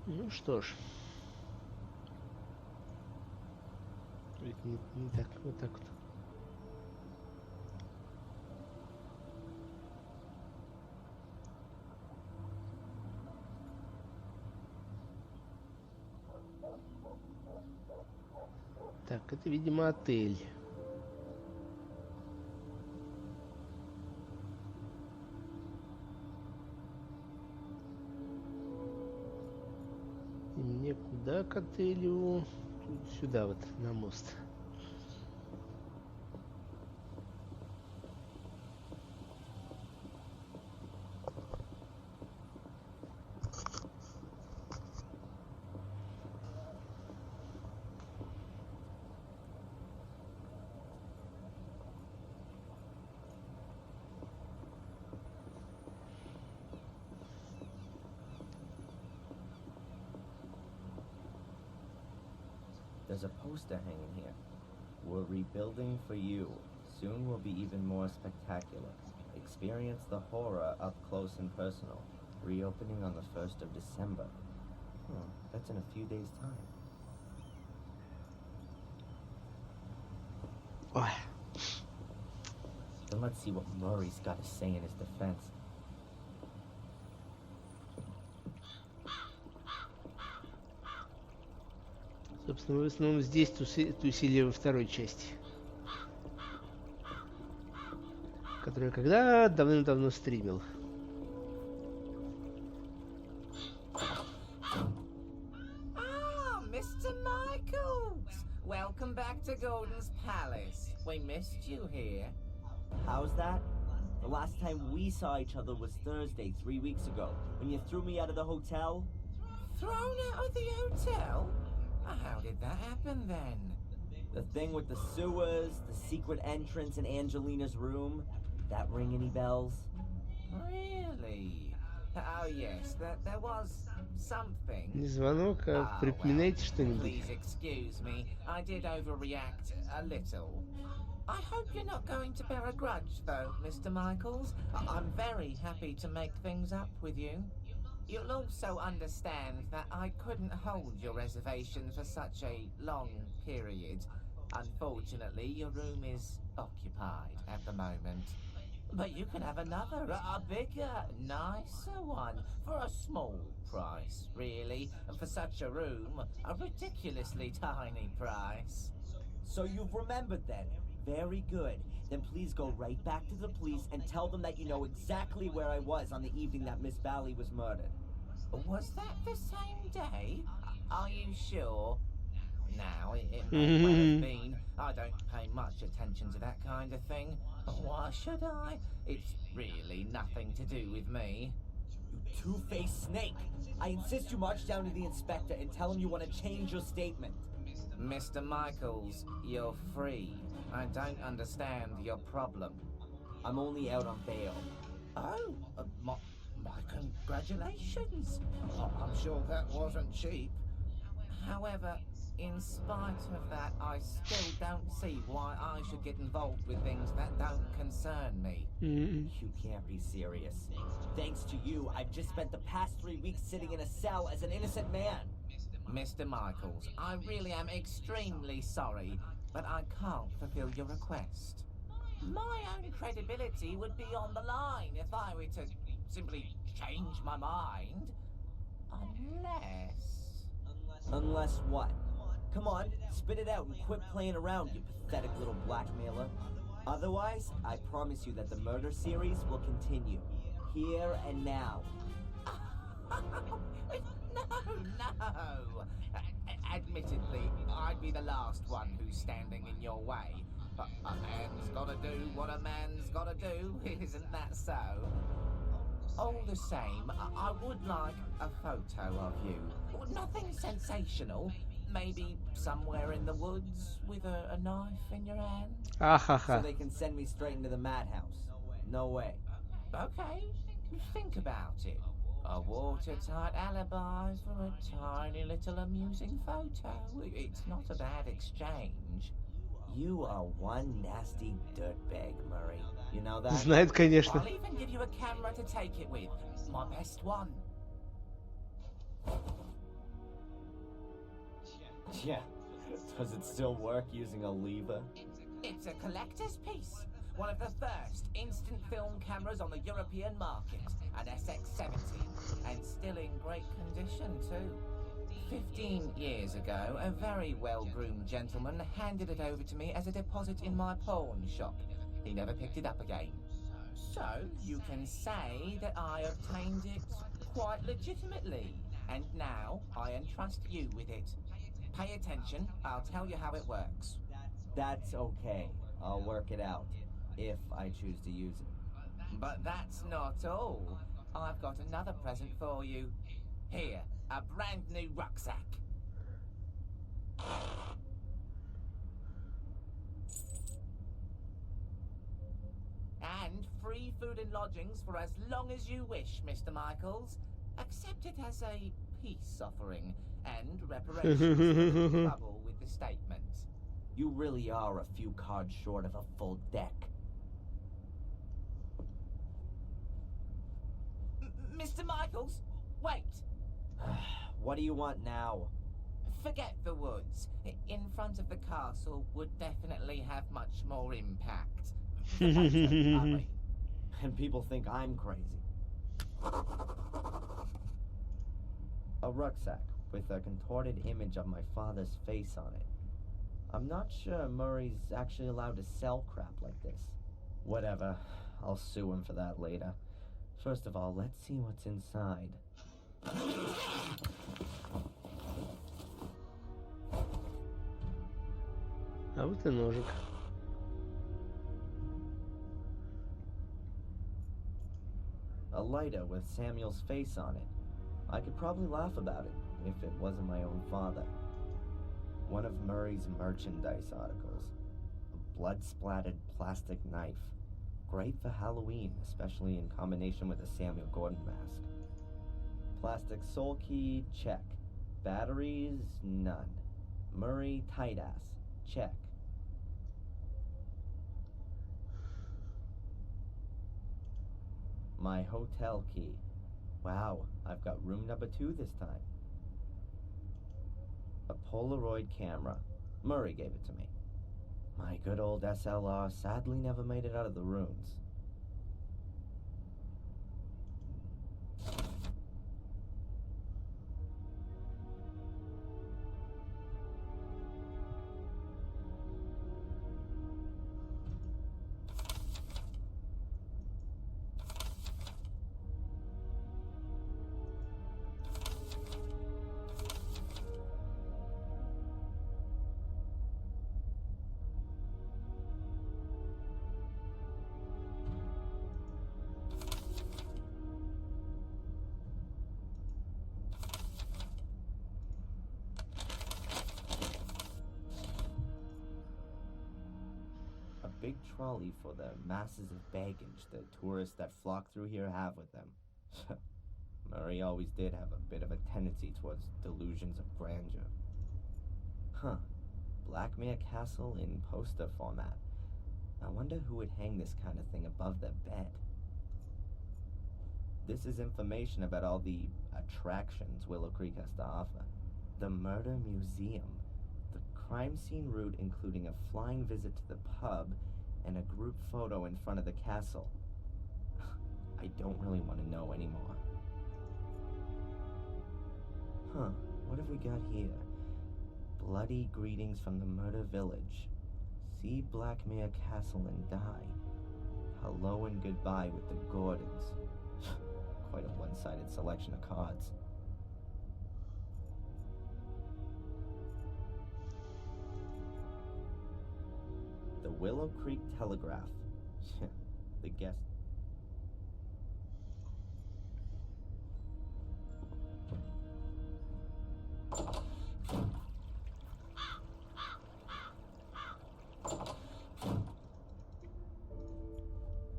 Ну что ж. Ведь не так, вот так вот. Так, это, видимо, отель. И мне куда к отелю? Сюда вот, на мост.
There's a poster hanging here. We're rebuilding for you. Soon we'll be even more spectacular. Experience the horror up close and personal. Reopening on the 1st of December. That's in a few days' time. Then let's see what Murray's got to say in his defense.
Собственно, в основном здесь тусили во второй части, которую я когда давным-давно стримил.
Ah, Mr. Michaels! Welcome back to Gordon's Palace. We missed you here.
How's that? The last time we saw each other was Thursday, 3 weeks ago, when you threw me out of the hotel.
Thrown out of the hotel? How did that happen then?
The thing with the sewers, the secret entrance in Angelina's room. That ring any bells?
Really? Oh yes, there was something.
Не звонок, а припоминайте что-нибудь.
Please excuse me. I did overreact a little. I hope you're not going to bear a grudge though, Mr. Michaels. I'm very happy to make things up with you. You'll also understand that I couldn't hold your reservation for such a long period. Unfortunately, your room is occupied at the moment. But you can have another, a bigger, nicer one, for a small price, really. For such a room, a ridiculously tiny price.
So you've remembered then? Very good. Then please go right back to the police and tell them that you know exactly where I was on the evening that Miss Valley was murdered.
Was that the same day? Are you sure? Now, it may well have been. I don't pay much attention to that kind of thing. Why should I? It's really nothing to do with me.
You two-faced snake! I insist you march down to the inspector and tell him you want to change your statement.
Mr. Michaels, you're free. I don't understand your problem.
I'm only out on bail.
Oh, my congratulations. I'm sure that wasn't cheap. However, in spite of that, I still don't see why I should get involved with things that don't concern me.
You can't be serious. Thanks to you, I've just spent the past 3 weeks sitting in a cell as an innocent man.
Mr. Michaels, I really am extremely sorry, but I can't fulfill your request. My own credibility would be on the line if I were to simply change my mind.
Unless what? Come on, spit it out and quit playing around, you pathetic little blackmailer. Otherwise, I promise you that the murder series will continue. Here and now.
No. Admittedly, I'd be the last one who's standing in your way. But a man's gotta do what a man's gotta do, isn't that so? All the same, I would like a photo of you. Nothing sensational. Maybe somewhere in the woods with a knife in your hand.
So they can send me straight into the madhouse. No way.
Okay, think about it. A watertight alibi for a tiny little amusing photo. It's not a bad exchange.
You are one nasty dirtbag, Murray. You know that?
Знает, конечно.
I'll even give you a camera to take it with. My best one.
Yeah. Does it still work using a lever?
It's a collector's piece. One of the first instant film cameras on the European market. An SX-70. And still in great condition, too. 15 years ago, a very well-groomed gentleman handed it over to me as a deposit in my pawn shop. He never picked it up again. So, you can say that I obtained it quite legitimately. And now, I entrust you with it. Pay attention, I'll tell you how it works.
That's okay. I'll work it out, if I choose to use it.
But that's not all. I've got another present for you. Here, a brand new rucksack. And free food and lodgings for as long as you wish, Mr. Michaels. Accept it as a peace offering and reparations for the trouble with the statement.
You really are a few cards short of a full deck.
Mr. Michaels, wait.
What do you want now?
Forget the woods. In front of the castle would definitely have much more impact.
And people think I'm crazy. A rucksack with a contorted image of my father's face on it. I'm not sure Murray's actually allowed to sell crap like this. Whatever, I'll sue him for that later. First of all, let's see what's inside.
А вот и ножик.
A lighter with Samuel's face on it. I could probably laugh about it if it wasn't my own father. One of Murray's merchandise articles. A blood-splattered plastic knife. Great for Halloween, especially in combination with a Samuel Gordon mask. Plastic soul key, check. Batteries, none. Murray tight ass, check. My hotel key. Wow, I've got room number 2 this time. A Polaroid camera. Murray gave it to me. My good old SLR sadly never made it out of the ruins. Big trolley for the masses of baggage the tourists that flock through here have with them. Murray always did have a bit of a tendency towards delusions of grandeur. Huh. Blackmere Castle in poster format. I wonder who would hang this kind of thing above their bed. This is information about all the attractions Willow Creek has to offer. The Murder Museum. The crime scene route including a flying visit to the pub and a group photo in front of the castle. I don't really want to know anymore. Huh, what have we got here? Bloody greetings from the murder village. See Blackmere Castle and die. Hello and goodbye with the Gordons. Quite a one-sided selection of cards. The Willow Creek Telegraph. The guest.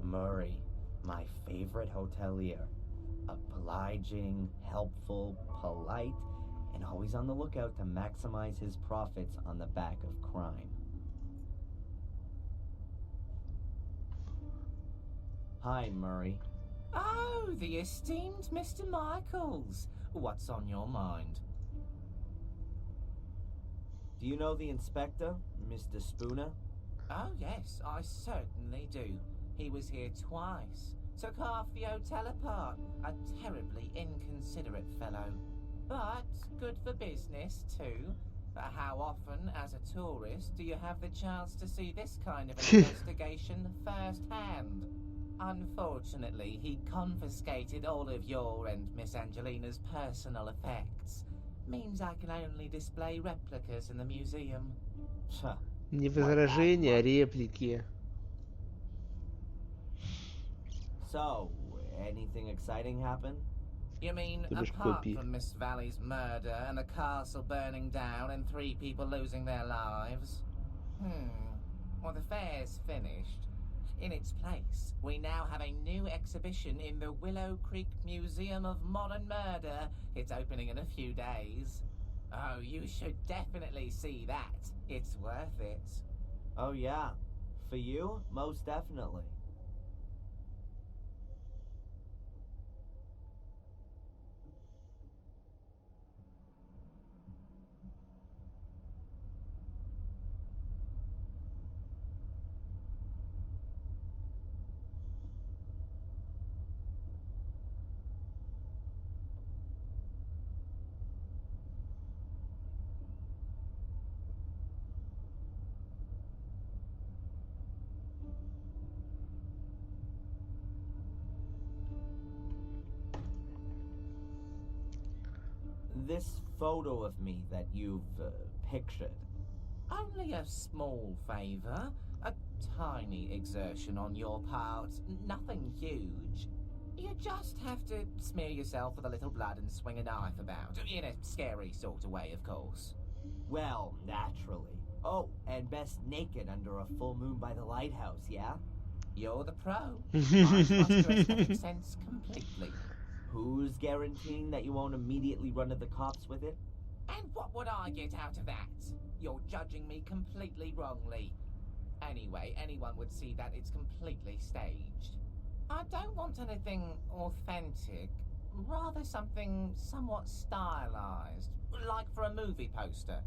Murray, my favorite hotelier. Obliging, helpful, polite, and always on the lookout to maximize his profits on the back of crime. Hi, Murray.
Oh, the esteemed Mr. Michaels. What's on your mind?
Do you know the inspector, Mr. Spooner?
Oh, yes, I certainly do. He was here twice. Took half the hotel apart. A terribly inconsiderate fellow. But good for business, too. How often, as a tourist, do you have the chance to see this kind of investigation firsthand? Unfortunately, he confiscated all of your and Miss Angelina's personal effects. Means I can only display replicas in the museum.
Не возражения, а реплики.
So, anything exciting happen?
You mean apart from Miss Valley's murder and the castle burning down and 3 people losing their lives? Well, the fair's finished. In its place, we now have a new exhibition in the Willow Creek Museum of Modern Murder. It's opening in a few days. Oh, you should definitely see that. It's worth it.
Oh yeah. For you? Most definitely. This photo of me that you've pictured.
Only a small favor. A tiny exertion on your part. Nothing huge. You just have to smear yourself with a little blood and swing a knife about. In a scary sort of way, of course.
Well, naturally. Oh, and best naked under a full moon by the lighthouse, yeah?
You're the pro. I trust your aesthetic sense completely.
Who's guaranteeing that you won't immediately run to the cops with it?
And what would I get out of that? You're judging me completely wrongly. Anyway, anyone would see that it's completely staged. I don't want anything authentic. Rather something somewhat stylized. Like for a movie poster.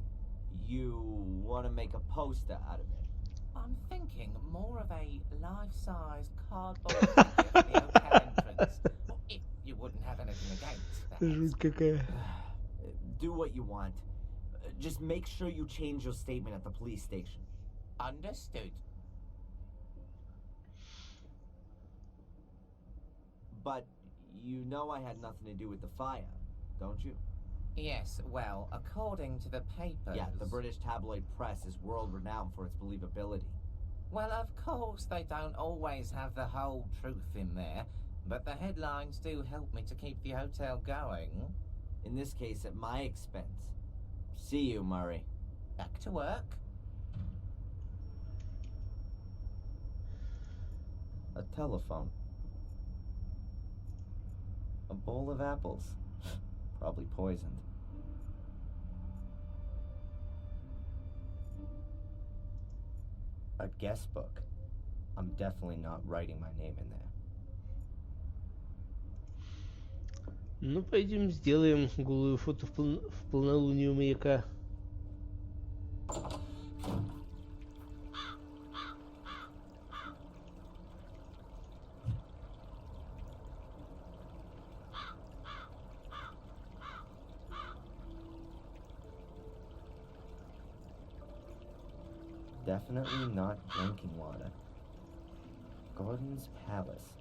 You want to make a poster out of it?
I'm thinking more of a life-sized cardboard figure for the hotel entrance. If you wouldn't have anything against that.
Жуть какая.
Do what you want. Just make sure you change your statement at the police station.
Understood.
But you know I had nothing to do with the fire, don't you?
Yes, well, according to the papers...
Yeah, the British tabloid press is world-renowned for its believability.
Well, of course, they don't always have the whole truth in there, but the headlines do help me to keep the hotel going.
In this case, at my expense. See you, Murray.
Back to work.
A telephone. A bowl of apples. Probably poisoned. A guest book. I'm definitely not writing my name in there.
Ну, пойдем сделаем голую фото в полнолуние у маяка.
Definitely not drinking water. Gordon's Palace.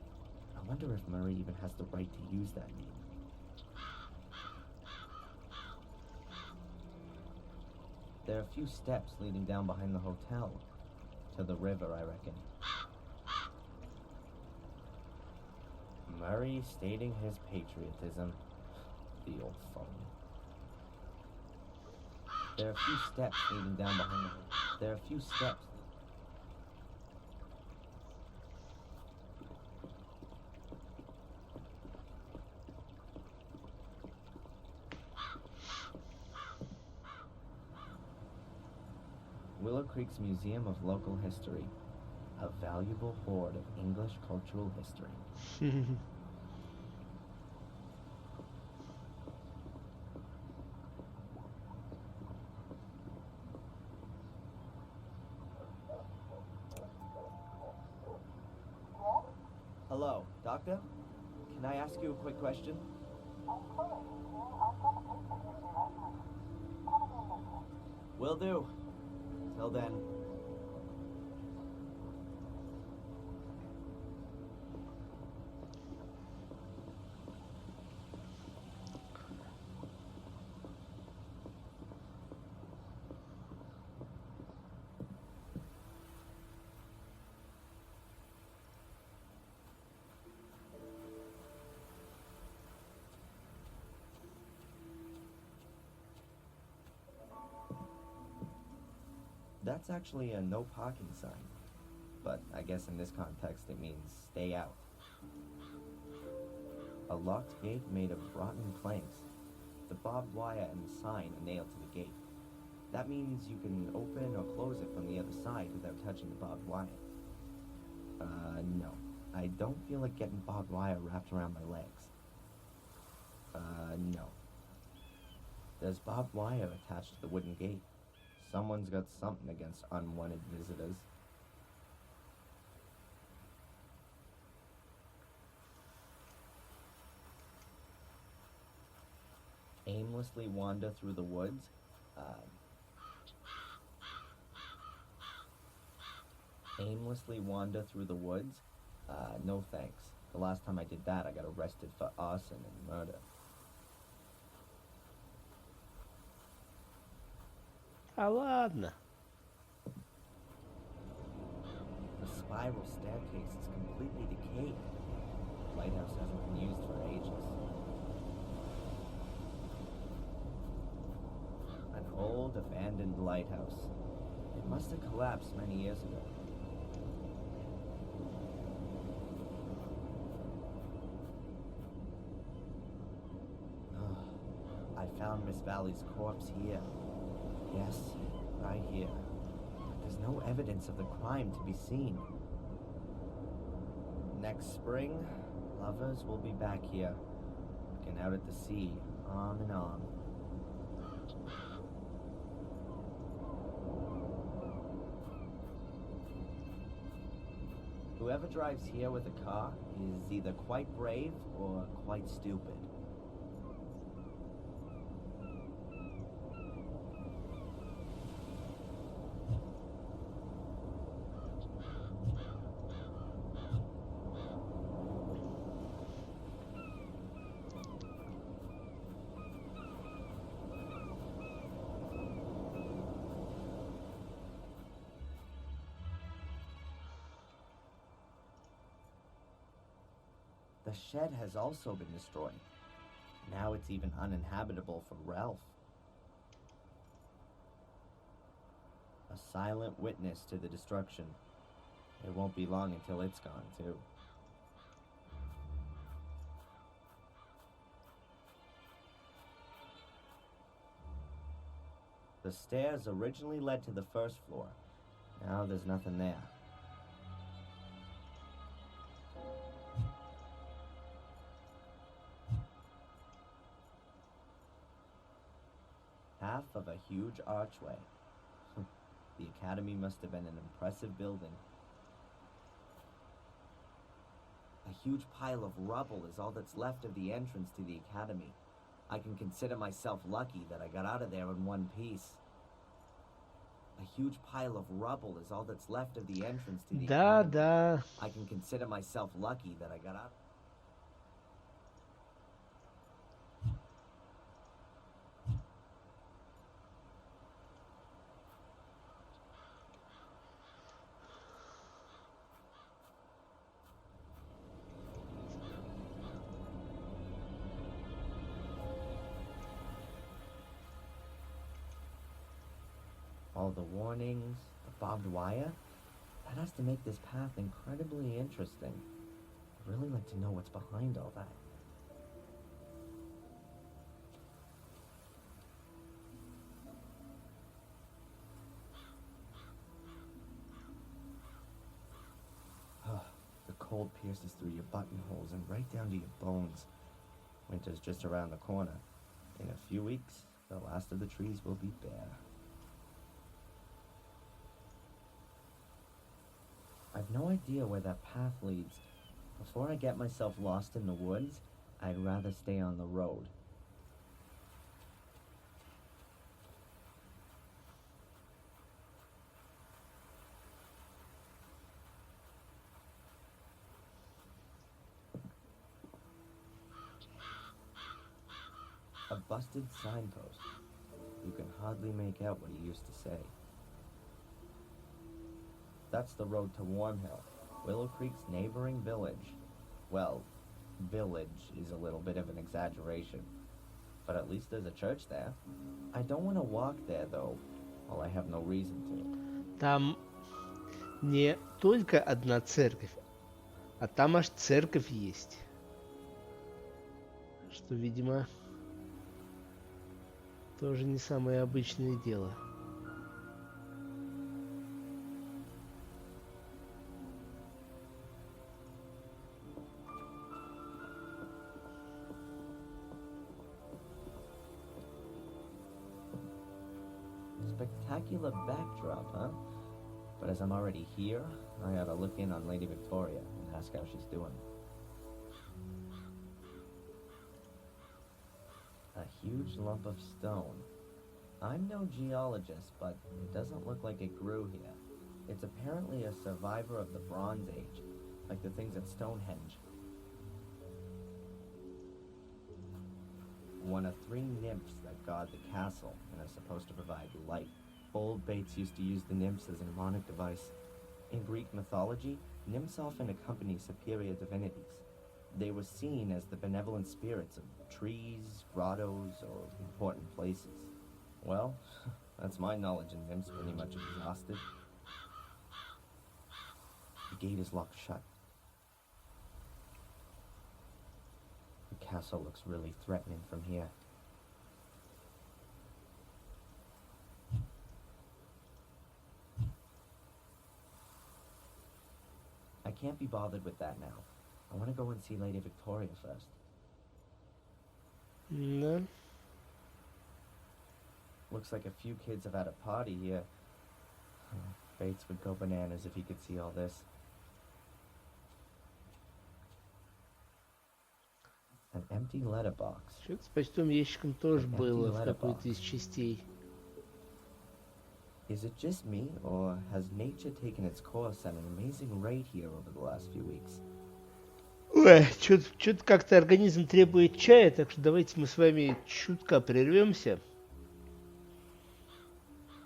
I wonder if Murray even has the right to use that name. There are a few steps leading down behind the hotel. To the river, I reckon. Murray stating his patriotism. The old phone. There are a few steps leading down behind the hotel. There are a few steps. Willow Creek's Museum of Local History. A valuable hoard of English cultural history. Hello, Doctor? Can I ask you a quick question? Will do. Till then. That's actually a no parking sign. But I guess in this context it means stay out. A locked gate made of rotten planks. The barbed wire and the sign are nailed to the gate. That means you can open or close it from the other side without touching the barbed wire. No. I don't feel like getting barbed wire wrapped around my legs. No. There's barbed wire attached to the wooden gate. Someone's got something against unwanted visitors. Aimlessly wander through the woods. No thanks. The last time I did that, I got arrested for arson and murder.
А ладно.
The spiral staircase is completely decayed. The lighthouse hasn't been used for ages. An old, abandoned lighthouse. It must have collapsed many years ago. I found Miss Valley's corpse here. Yes, right here. But there's no evidence of the crime to be seen. Next spring, lovers will be back here, looking out at the sea, arm in arm. Whoever drives here with a car is either quite brave or quite stupid. The shed has also been destroyed. Now it's even uninhabitable for Ralph. A silent witness to the destruction. It won't be long until it's gone, too. The stairs originally led to the first floor. Now there's nothing there. Half of a huge archway. The academy must have been an impressive building. A huge pile of rubble is all that's left of the entrance to the academy. I can consider myself lucky that I got out of there in one piece. A huge pile of rubble is all that's left of the entrance to the academy.
Да.
I can consider myself lucky that I got out. All the warnings, the barbed wire, that has to make this path incredibly interesting. I'd really like to know what's behind all that. The cold pierces through your buttonholes and right down to your bones. Winter's just around the corner. In a few weeks, the last of the trees will be bare. I've no idea where that path leads. Before I get myself lost in the woods, I'd rather stay on the road. A busted signpost. You can hardly make out what he used to say. That's the road to Warmhill, Willow Creek's neighboring village. Well, village is a little bit of an exaggeration, but at least there's a church there. I don't want to walk there, though, while I have no reason to.
Там не только одна церковь, а там аж церковь есть. Что, видимо, тоже не самое обычное дело.
Spectacular backdrop, huh? But as I'm already here, I ought to look in on Lady Victoria and ask how she's doing. A huge lump of stone. I'm no geologist, but it doesn't look like it grew here. It's apparently a survivor of the Bronze Age, like the things at Stonehenge. One of 3 nymphs that guard the castle and are supposed to provide light. Old Bates used to use the nymphs as a mnemonic device. In Greek mythology, nymphs often accompany superior divinities. They were seen as the benevolent spirits of trees, grottos, or important places. Well, that's my knowledge of nymphs pretty much exhausted. The gate is locked shut. The castle looks really threatening from here. I can't be bothered with that now. I want to go and see Lady Victoria first.
No.
Looks like a few kids have had a party here. Bates would go bananas if he could see all this. An empty letterbox.
Что-то с почтовым ящиком тоже было в какой-то из частей.
Is it just me, or has nature taken its course at an amazing rate here over the last few weeks?
Ой, что-то как-то организм требует чая, так что давайте мы с вами чутка прервемся.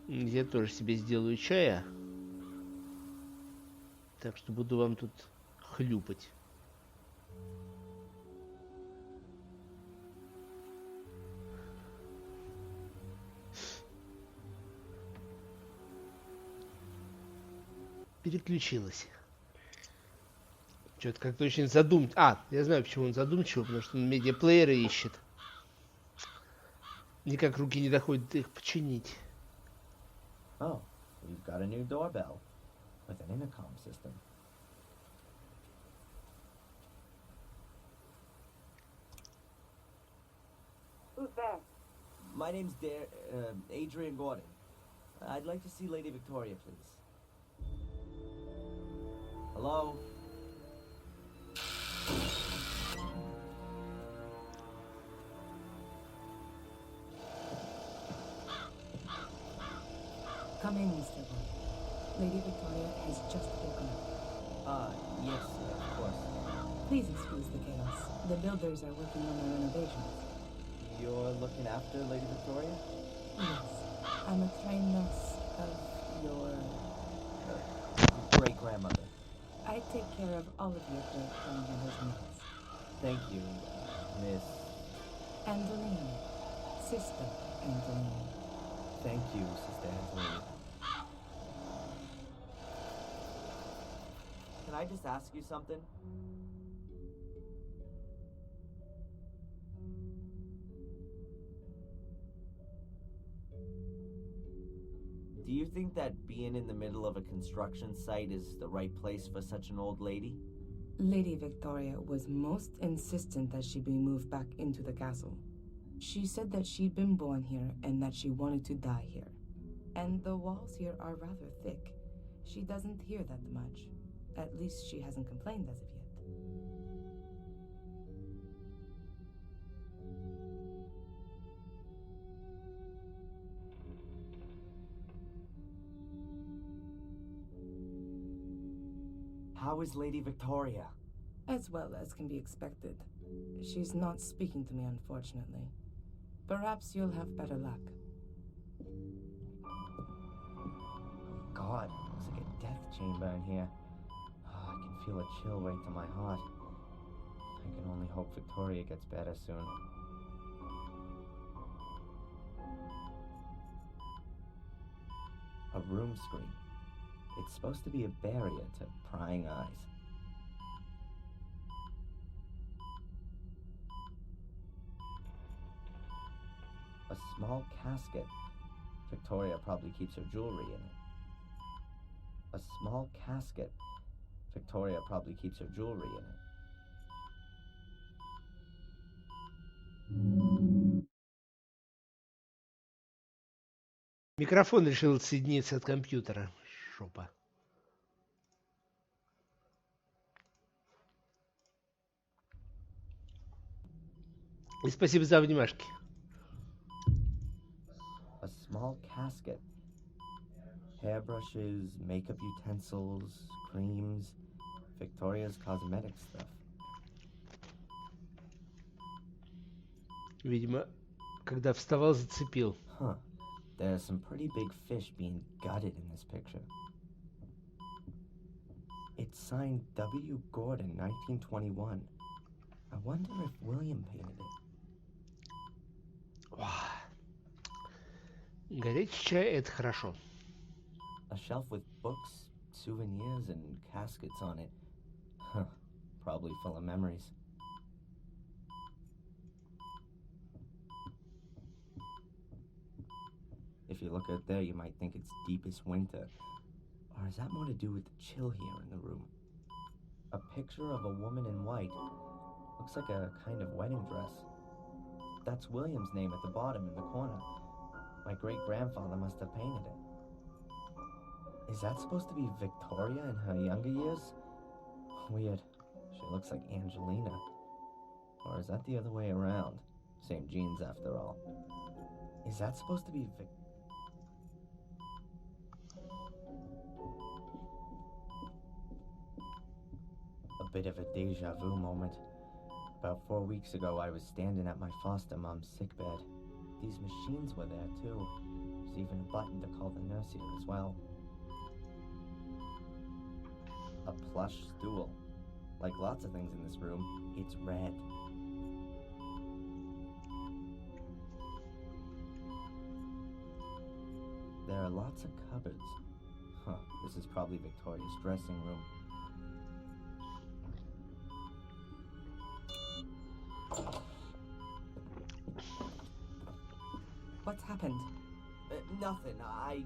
Я тоже себе сделаю чая. Так что буду вам тут хлюпать. Переключилась. Что-то как-то очень задумчиво. Я знаю, почему он задумчивый, потому что он медиаплееры ищет. Никак руки не доходят их починить.
Oh, we've got a new doorbell with an intercom system.
Who's there?
My name's Adrian Gordon. I'd like to see Lady Victoria, please. Hello?
Come in, Mr. Gordon. Lady Victoria has just woken up.
Yes, of course.
Please excuse the chaos. The builders are working on their renovations.
You're looking after Lady Victoria?
Yes. I'm a trained nurse of your...
great-grandmother.
I take care of all of your great-grandmother's needs.
Thank you, Miss...
Angeline. Sister Angeline.
Thank you, Sister Angeline. Can I just ask you something? Do you think that being in the middle of a construction site is the right place for such an old lady?
Lady Victoria was most insistent that she be moved back into the castle. She said that she'd been born here and that she wanted to die here. And the walls here are rather thick. She doesn't hear that much. At least she hasn't complained as of yet.
How is Lady Victoria?
As well as can be expected. She's not speaking to me, unfortunately. Perhaps you'll have better luck.
God, looks like a death chamber in here. Oh, I can feel a chill right to my heart. I can only hope Victoria gets better soon. A room screen. It's supposed to be a barrier to prying eyes. A small casket. Victoria probably keeps her jewelry in it. A small casket. Victoria probably keeps her jewelry in it.
Микрофон решил отсоединиться от компьютера. Шопа. И спасибо за внимашки.
A small casket. Hairbrushes, makeup utensils, creams, Victoria's cosmetic stuff.
Видимо, когда вставал, зацепил.
Huh. There's some pretty big fish being gutted in this picture. It's signed W. Gordon, 1921. I wonder if William painted it.
Горячий чай — это хорошо.
A shelf with books, souvenirs, and caskets on it. Huh. Probably full of memories. If you look out there, you might think it's deepest winter. Or is that more to do with the chill here in the room? A picture of a woman in white. Looks like a kind of wedding dress. That's William's name at the bottom in the corner. My great-grandfather must have painted it. Is that supposed to be Victoria in her younger years? Weird. She looks like Angelina. Or is that the other way around? Same genes after all. Is that supposed to be A bit of a deja vu moment. About 4 weeks ago, I was standing at my foster mom's sickbed. These machines were there too. There's even a button to call the nurse here as well. A plush stool. Like lots of things in this room, it's red. There are lots of cupboards. Huh, this is probably Victoria's dressing room.
What's happened?
Nothing. I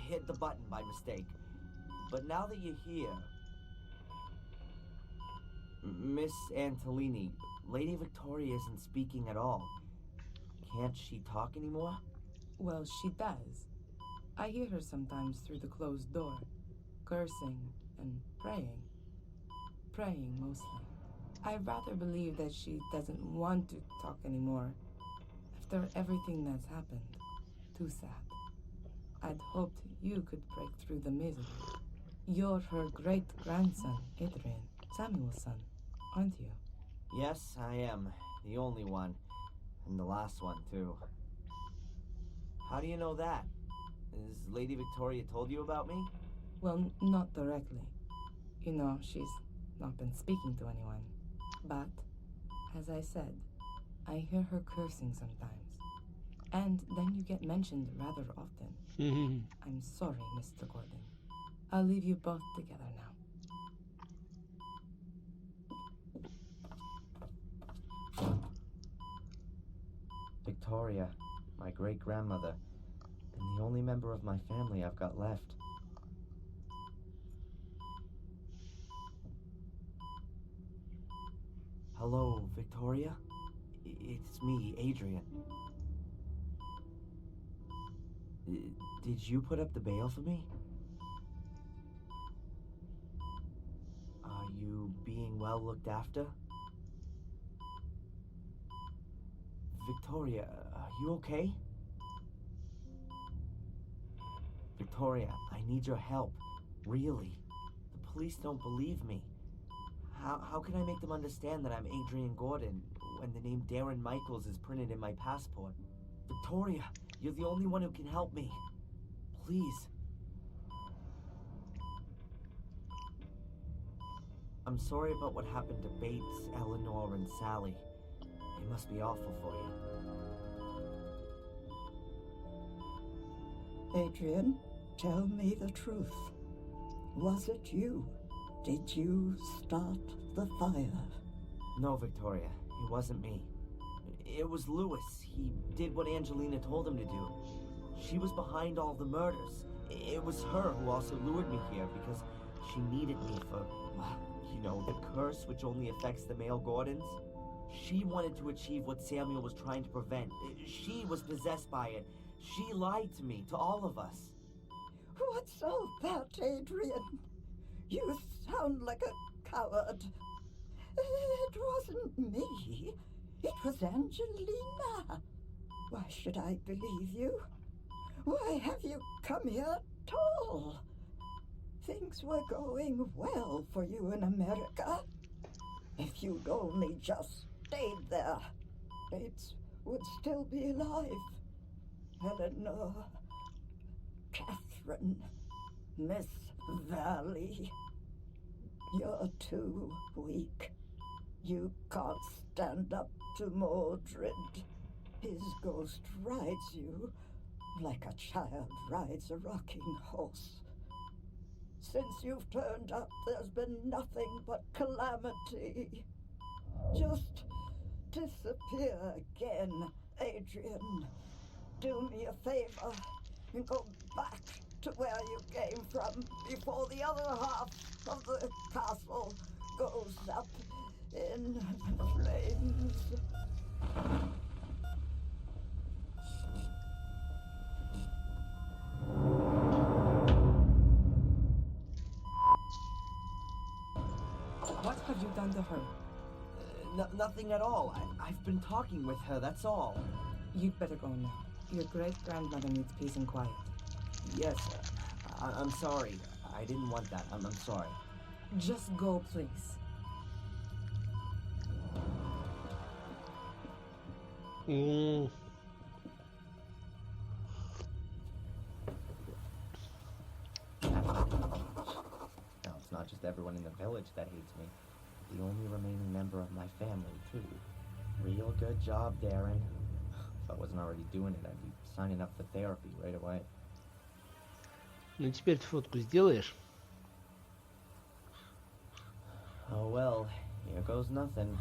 hit the button by mistake. But now that you're here... Miss Antolini, Lady Victoria isn't speaking at all. Can't she talk anymore?
Well, she does. I hear her sometimes through the closed door, cursing and praying. Praying, mostly. I rather believe that she doesn't want to talk anymore. After everything that's happened. Too sad. I'd hoped you could break through the misery. You're her great-grandson, Adrian, Samuel's son, aren't you?
Yes, I am. The only one. And the last one, too. How do you know that? Has Lady Victoria told you about me?
Well, not directly. You know, she's not been speaking to anyone. But, as I said, I hear her cursing sometimes. And then you get mentioned rather often. I'm sorry, Mr. Gordon. I'll leave you both together now.
Victoria, my great-grandmother, and the only member of my family I've got left. Hello, Victoria? It's me, Adrian. Did you put up the bail for me? Are you being well looked after? Victoria, are you okay? Victoria, I need your help. Really. The police don't believe me. How can I make them understand that I'm Adrian Gordon when the name Darren Michaels is printed in my passport? Victoria, you're the only one who can help me. Please. I'm sorry about what happened to Bates, Eleanor, and Sally. It must be awful for you.
Adrian, tell me the truth. Was it you? Did you start the fire?
No, Victoria, it wasn't me. It was Lewis. He did what Angelina told him to do. She was behind all the murders. It was her who also lured me here because she needed me for, you know, the curse which only affects the male Gordons. She wanted to achieve what Samuel was trying to prevent. She was possessed by it. She lied to me, to all of us.
What's all that, Adrian? You sound like a coward. It wasn't me. It was Angelina. Why should I believe you? Why have you come here at all? Things were going well for you in America. If you'd only just stayed there, Bates would still be alive. Eleanor, Catherine, Miss Valley. You're too weak. You can't stand up to Mordred. His ghost rides you like a child rides a rocking horse. Since you've turned up, there's been nothing but calamity. Just disappear again, Adrian. Do me a favor and go back to where you came from before the other half of the castle goes up in flames.
What have you done to her?
Nothing at all. I've been talking with her, that's all.
You'd better go now. Your great-grandmother needs peace and quiet.
Yes, I'm sorry. I didn't want that. I'm sorry.
Just go, please.
Now, it's not just everyone in the village that hates me. The only remaining member of my family, too. Real good job, Darren. If I wasn't already doing it, I'd be signing up for therapy right away.
Ну теперь ты фотку сделаешь?
Oh well, here goes nothing.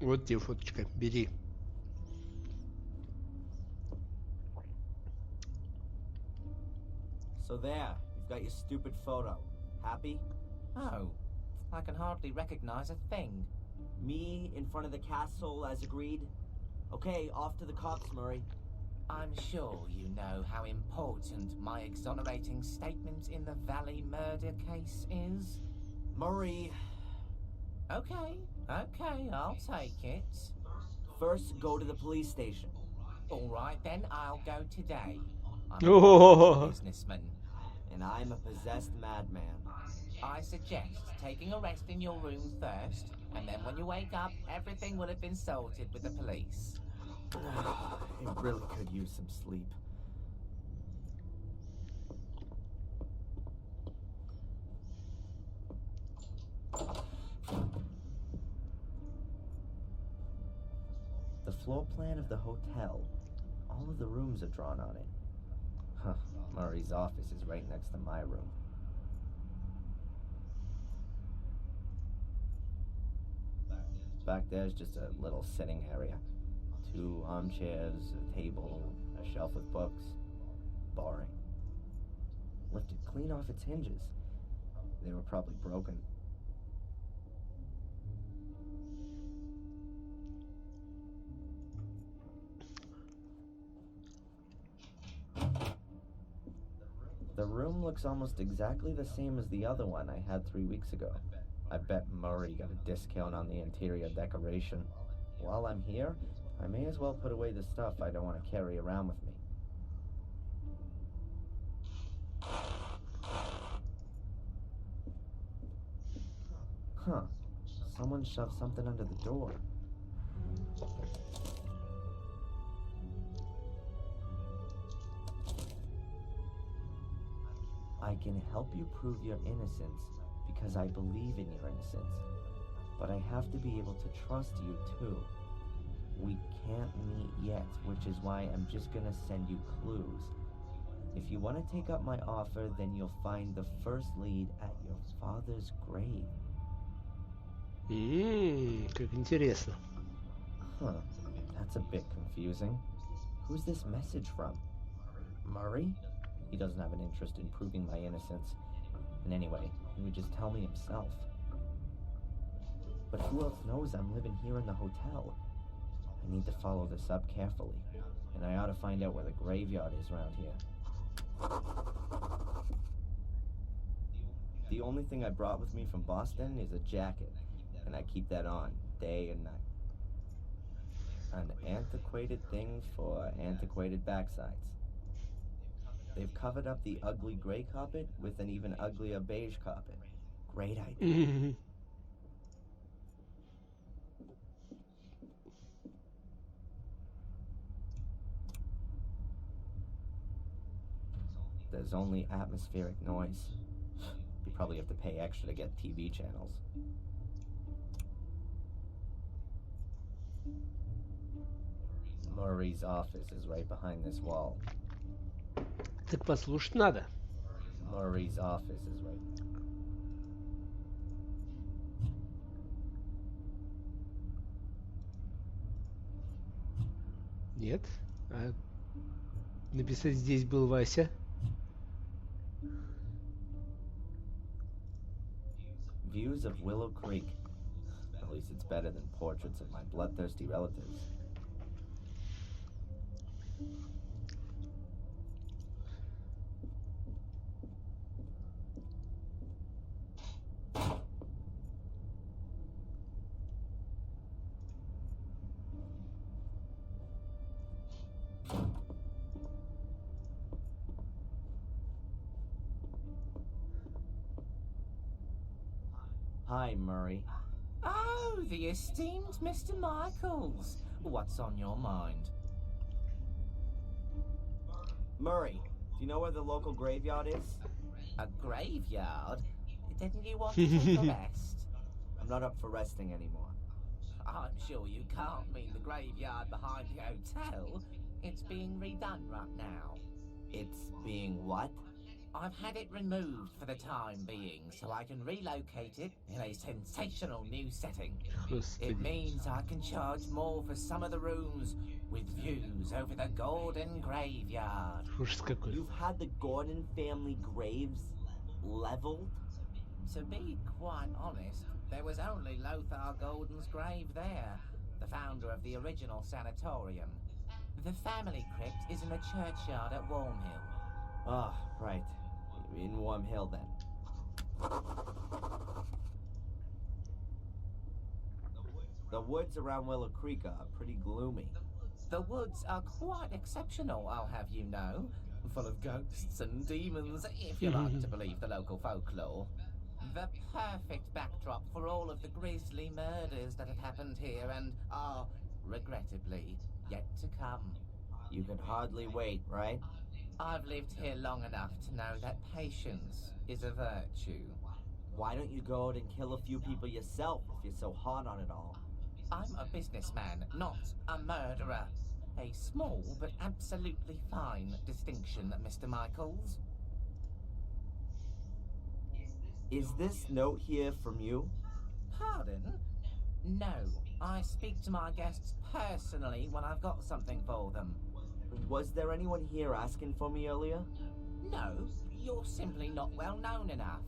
Вот тебе фоточка, бери.
So there, you've got your stupid photo. Happy?
Oh, I can hardly recognize a thing.
Me in front of the castle as agreed? Okay, off to the cops, Murray.
I'm sure you know how important my exonerating statement in the Valley murder case is.
Murray.
Okay, I'll take it.
First, go to the police station.
All right, then I'll go today. I'm
Oh.
a businessman.
And I'm a possessed madman.
I suggest taking a rest in your room first, and then when you wake up, everything will have been sorted with the police.
I really could use some sleep. The floor plan of the hotel, all of the rooms are drawn on it. Huh, Murray's office is right next to my room. Back there's just a little sitting area. 2 armchairs, a table, a shelf with books. Boring. Lifted clean off its hinges. They were probably broken. The The room looks almost exactly the same as the other one I had 3 weeks ago. I bet Murray got a discount on the interior decoration. While I'm here, I may as well put away the stuff I don't want to carry around with me. Huh. Someone shoved something under the door. I can help you prove your innocence because I believe in your innocence. But I have to be able to trust you too. We can't meet yet, which is why I'm just gonna send you clues. If you want to take up my offer, then you'll find the first lead at your father's grave.
Как интересно.
Huh, that's a bit confusing. Who's this message from? Murray? He doesn't have an interest in proving my innocence. And anyway, he would just tell me himself. But who else knows I'm living here in the hotel? I need to follow this up carefully. And I ought to find out where the graveyard is around here. The only thing I brought with me from Boston is a jacket. And I keep that on, day and night. An antiquated thing for antiquated backsides. They've covered up the ugly gray carpet with an even uglier beige carpet. Great idea. There's only atmospheric noise. You probably have to pay extra to get TV channels. Murray's office is right behind this wall.
Так послушать надо.
Murray's office is right.
Нет. А написать здесь был Вася.
Views of Willow Creek. At least it's better than portraits of my bloodthirsty relatives. Hi, Murray.
Oh, the esteemed Mr. Michaels. What's on your mind?
Murray, do you know where the local graveyard is?
A graveyard? Didn't you want to take a rest?
I'm not up for resting anymore.
I'm sure you can't mean the graveyard behind the hotel. It's being redone right now.
It's being what?
I've had it removed for the time being, so I can relocate it in a sensational new setting. It means I can charge more for some of the rooms with views over the Gordon graveyard.
You've had the Gordon family graves leveled?
To be quite honest, there was only Lothar Gordon's grave there, the founder of the original sanatorium. The family crypt is in the churchyard at Wormhill.
Ah, right. In Warm Hill, then. The woods around Willow Creek are pretty gloomy.
The woods are quite exceptional, I'll have you know. Full of ghosts and demons, if you like to believe the local folklore. The perfect backdrop for all of the grisly murders that have happened here and are, regrettably, yet to come.
You can hardly wait, right?
I've lived here long enough to know that patience is a virtue.
Why don't you go out and kill a few people yourself if you're so hot on it all?
I'm a businessman, not a murderer. A small but absolutely fine distinction, Mr. Michaels.
Is this note here from you?
Pardon? No, I speak to my guests personally when I've got something for them.
Was there anyone here asking for me earlier?
No, you're simply not well known enough.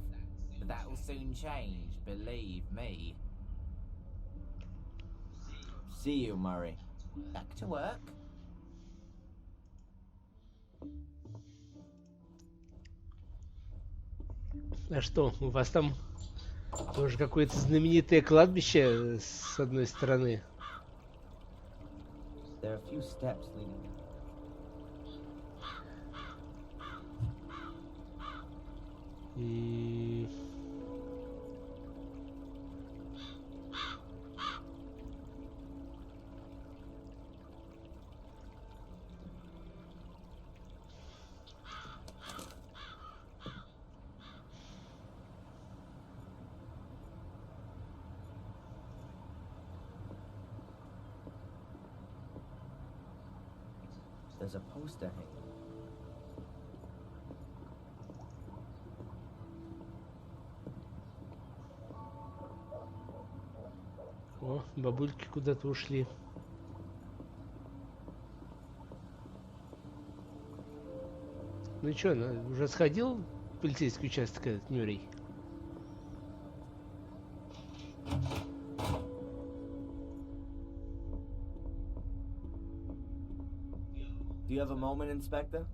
But that'll soon change, believe me.
See you, Murray.
Back to work.
А что, у вас там тоже какое-то знаменитое кладбище с одной стороны?
There are a few steps leading there. There's a poster hanging.
О, бабульки куда-то ушли. Ну чё, уже сходил в полицейский участок этот Нюрий?
Do you have a moment, Inspector?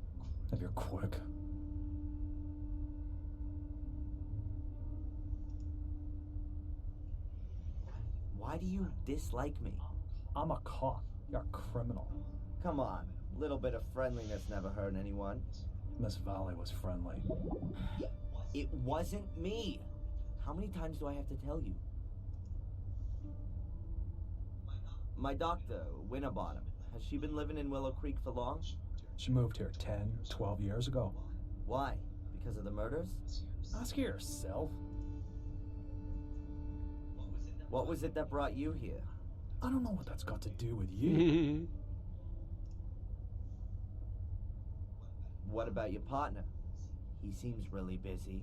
If you're quick.
Why do you dislike me?
I'm a cop. You're a criminal.
Come on, a little bit of friendliness never hurt anyone.
Miss Valley was friendly.
It wasn't me. How many times do I have to tell you? My doctor, Winterbottom, has she been living in Willow Creek for long?
She moved here 10, 12 years ago.
Why? Because of the murders?
Ask her yourself.
What was it that brought you here?
I don't know what that's got to do with you.
What about your partner? He seems really busy.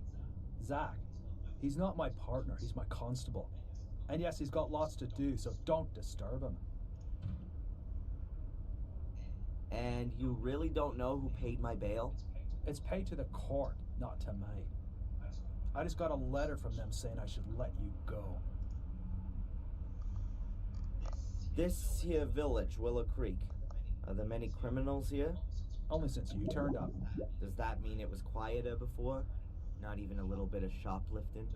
Zach. He's not my partner, he's my constable. And yes, he's got lots to do, so don't disturb him.
And you really don't know who paid my bail?
It's paid to the court, not to me. I just got a letter from them saying I should let you go.
This here village, Willow Creek, are there many criminals here?
Only since you turned up.
Does that mean it was quieter before? Not even a little bit of shoplifting?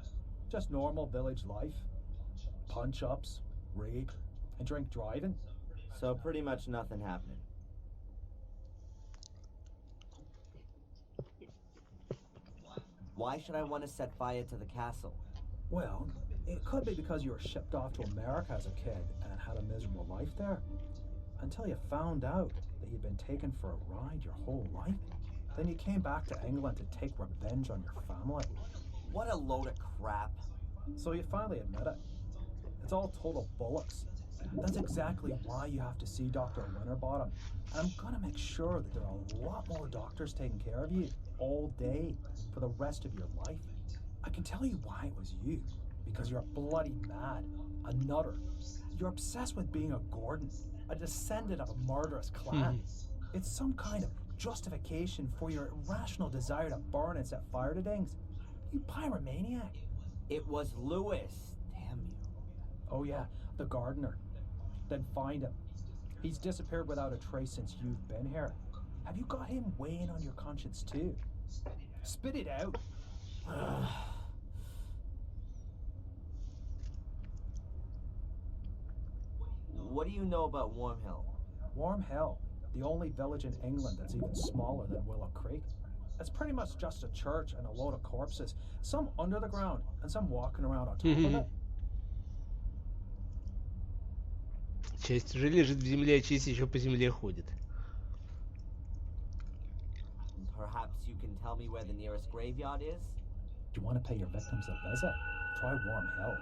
Just normal village life. Punch-ups, rape, and drink driving.
So pretty much nothing happening. Why should I want to set fire to the castle?
Well, it could be because you were shipped off to America as a kid and had a miserable life there. Until you found out that you'd been taken for a ride your whole life. Then you came back to England to take revenge on your family.
What a load of crap.
So you finally admit it. It's all total bollocks. That's exactly why you have to see Dr. Winterbottom. And I'm gonna make sure that there are a lot more doctors taking care of you all day for the rest of your life. I can tell you why it was you. Because you're bloody mad. A nutter. You're obsessed with being a Gordon. A descendant of a murderous clan. It's some kind of justification for your irrational desire to burn and set fire to things. You pyromaniac.
It was Lewis. Damn you.
Oh yeah, the gardener. Then find him. He's disappeared without a trace since you've been here. Have you got him weighing on your conscience too? Spit it out.
What do you know about Warm Hill?
Warm Hill, the only village in England that's even smaller than Willow Creek. It's pretty much just a church and a load of corpses, some under the ground and some walking around on top of it.
Часть уже лежит в земле, а часть еще по земле ходит.
Perhaps you can tell me where the nearest graveyard is?
Do you want to pay your victims a visit? Try Warm Hill.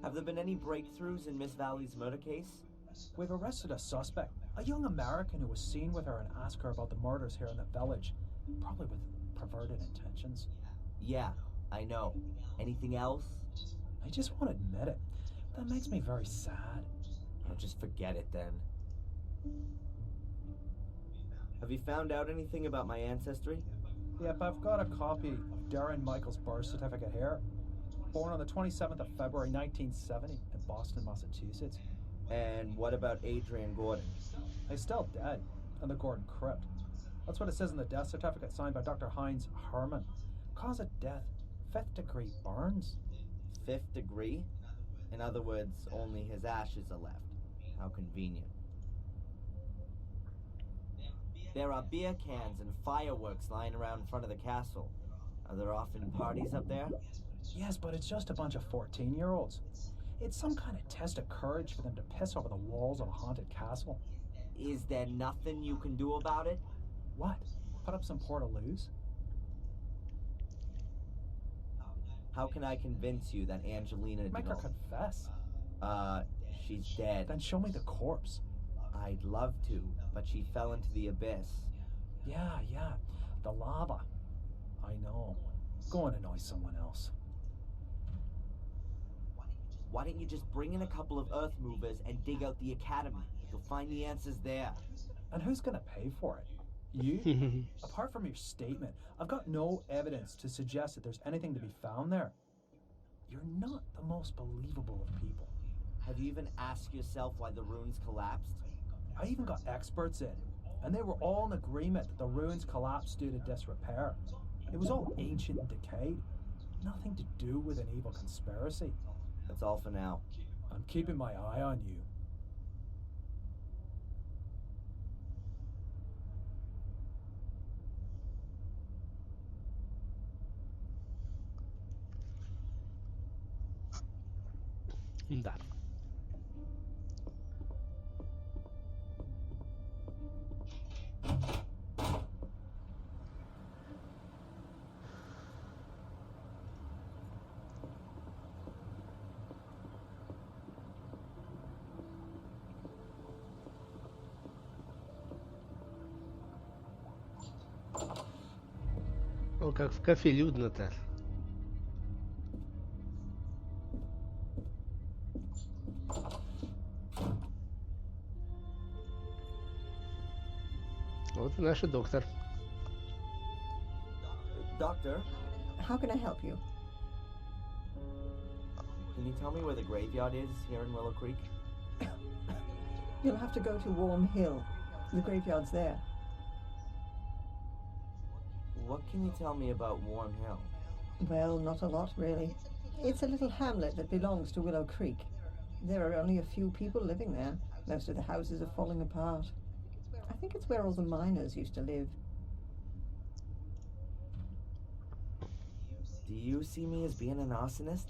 Have there been any breakthroughs in Miss Valley's murder case?
We've arrested a suspect, a young American who was seen with her and asked her about the murders here in the village, probably with perverted intentions.
Yeah, I know. Anything else?
I just won't admit it. That makes me very sad.
I'll just forget it then. Have you found out anything about my ancestry?
Yep, I've got a copy of Darren Michael's birth certificate here. Born on the 27th of February 1970 in Boston, Massachusetts.
And what about Adrian Gordon?
He's still dead in the Gordon crypt. That's what it says in the death certificate signed by Dr. Heinz Herman. Cause of death, 5th degree burns.
5th degree? In other words, only his ashes are left. How convenient. There are beer cans and fireworks lying around in front of the castle. Are there often parties up there?
Yes, but it's just a bunch of 14-year-olds. It's some kind of test of courage for them to piss over the walls of a haunted castle.
Is there nothing you can do about it?
What? Put up some portaloos?
How can I convince you that Angelina
Make her confess.
She's dead.
Then show me the corpse.
I'd love to, but she fell into the abyss.
Yeah, the lava. I know. Go and annoy someone else.
Why don't you just bring in a couple of earth movers and dig out the academy? You'll find the answers there.
And who's gonna pay for it? You? Apart from your statement, I've got no evidence to suggest that there's anything to be found there. You're not the most believable of people.
Have you even asked yourself why the ruins collapsed?
I even got experts in, and they were all in agreement that the ruins collapsed due to disrepair. It was all ancient and decayed. Nothing to do with an evil conspiracy.
That's all for now.
I'm keeping my eye on you.
Да. О, как в кафе людно-то. Вот и наш доктор.
Doctor,
How can I help you?
can you tell me where the graveyard is here in Willow Creek?
You'll have to go to Warm Hill. The graveyard's there.
What can you tell me about Warm Hill?
Well, not a lot, really. It's a little hamlet that belongs to Willow Creek. There are only a few people living there. Most of the houses are falling apart. I think it's where all the miners used to live.
Do you see me as being an arsonist?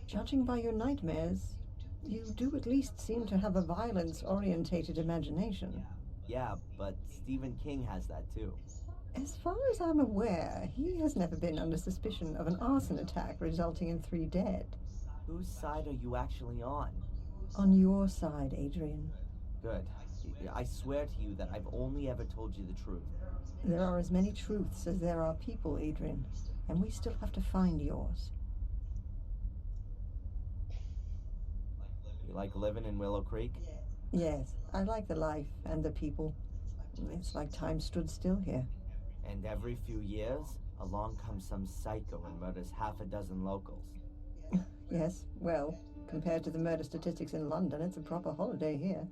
Judging by your nightmares, you do at least seem to have a violence-orientated imagination.
Yeah, but Stephen King has that too.
As far as I'm aware, he has never been under suspicion of an arson attack resulting in 3 dead.
Whose side are you actually on?
On your side, Adrian.
Good. I swear to you that I've only ever told you the truth.
There are as many truths as there are people, Adrian, and we still have to find yours.
You like living in Willow Creek?
Yes, I like the life and the people. It's like time stood still here.
And every few years, along comes some psycho and murders half a dozen locals.
Yes, well, compared to the murder statistics in London, it's a proper holiday here.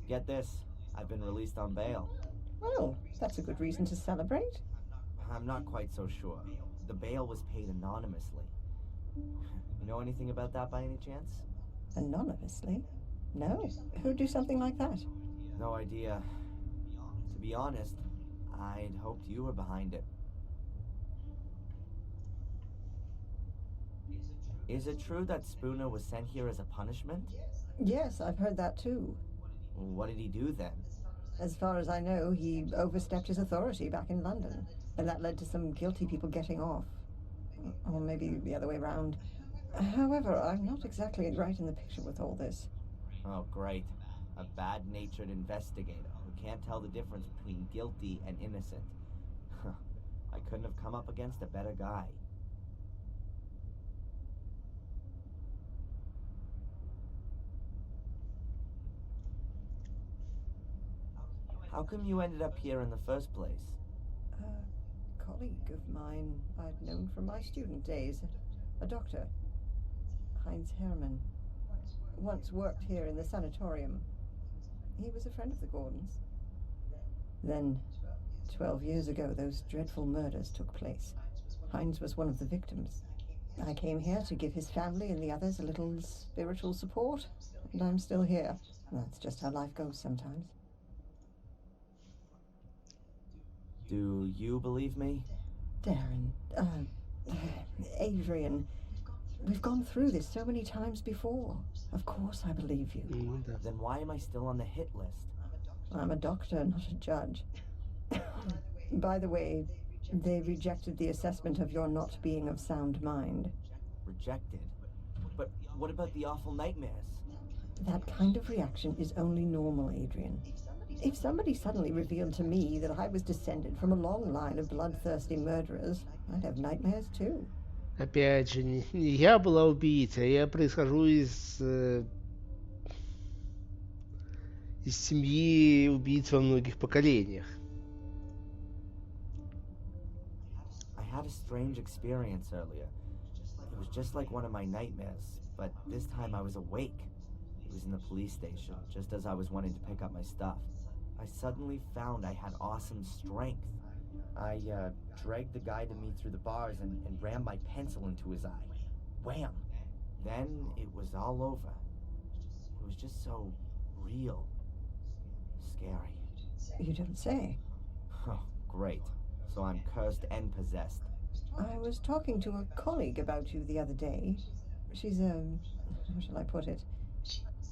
Get this, I've been released on bail.
Well, that's a good reason to celebrate.
I'm not quite so sure. The bail was paid anonymously. You know anything about that by any chance?
Anonymously? No. Who'd do something like that?
No idea. To be honest, I'd hoped you were behind it. Is it true that Spooner was sent here as a punishment?
Yes, I've heard that too.
What did he do then?
As far as I know, he overstepped his authority back in London, and that led to some guilty people getting off. Or maybe the other way around. However, I'm not exactly right in the picture with all this.
Oh, great. A bad-natured investigator who can't tell the difference between guilty and innocent. I couldn't have come up against a better guy. How come you ended up here in the first place?
A colleague of mine I'd known from my student days. A doctor. Heinz Hermann. Once worked here in the sanatorium. He was a friend of the Gordons. Then, 12 years ago, those dreadful murders took place. Heinz was one of the victims. I came here to give his family and the others a little spiritual support, and I'm still here. That's just how life goes sometimes.
Do you believe me?
Darren, Adrian, we've gone through this so many times before. Of course I believe you.
Then why am I still on the hit list?
I'm a doctor, not a judge. By the way, they rejected the assessment of your not being of sound mind.
Rejected? But what about the awful nightmares?
That kind of reaction is only normal, Adrian. If somebody suddenly revealed to me that I was descended from a long line of bloodthirsty murderers, I'd have nightmares too.
Опять же, не я была убийцей, я происхожу из семьи убийц во многих поколениях.
I had a strange experience earlier. It was just like one of my nightmares, but this time I was awake. It was in the police station, just as I was wanting to pick up my stuff. I suddenly found I had awesome strength. I dragged the guy to me through the bars and rammed my pencil into his eye. Wham! Then it was all over. It was just so real. Scary.
You don't say.
Oh, great. So I'm cursed and possessed.
I was talking to a colleague about you the other day. She's how shall I put it?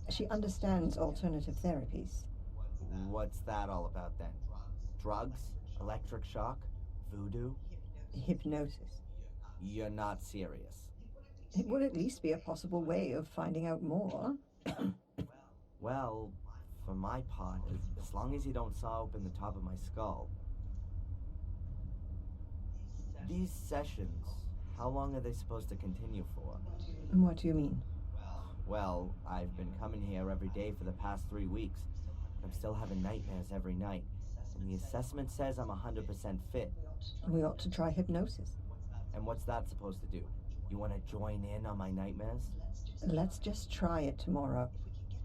She understands alternative therapies.
What's that all about then? Drugs? Electric shock? Voodoo?
Hypnosis.
You're not serious.
It would at least be a possible way of finding out more.
Well, for my part, as long as you don't saw open the top of my skull. These sessions, how long are they supposed to continue for?
What do you mean?
Well, I've been coming here every day for the past 3 weeks. I'm still having nightmares every night. And the assessment says I'm 100% fit.
We ought to try hypnosis.
And what's that supposed to do? You want to join in on my nightmares?
Let's just try it tomorrow.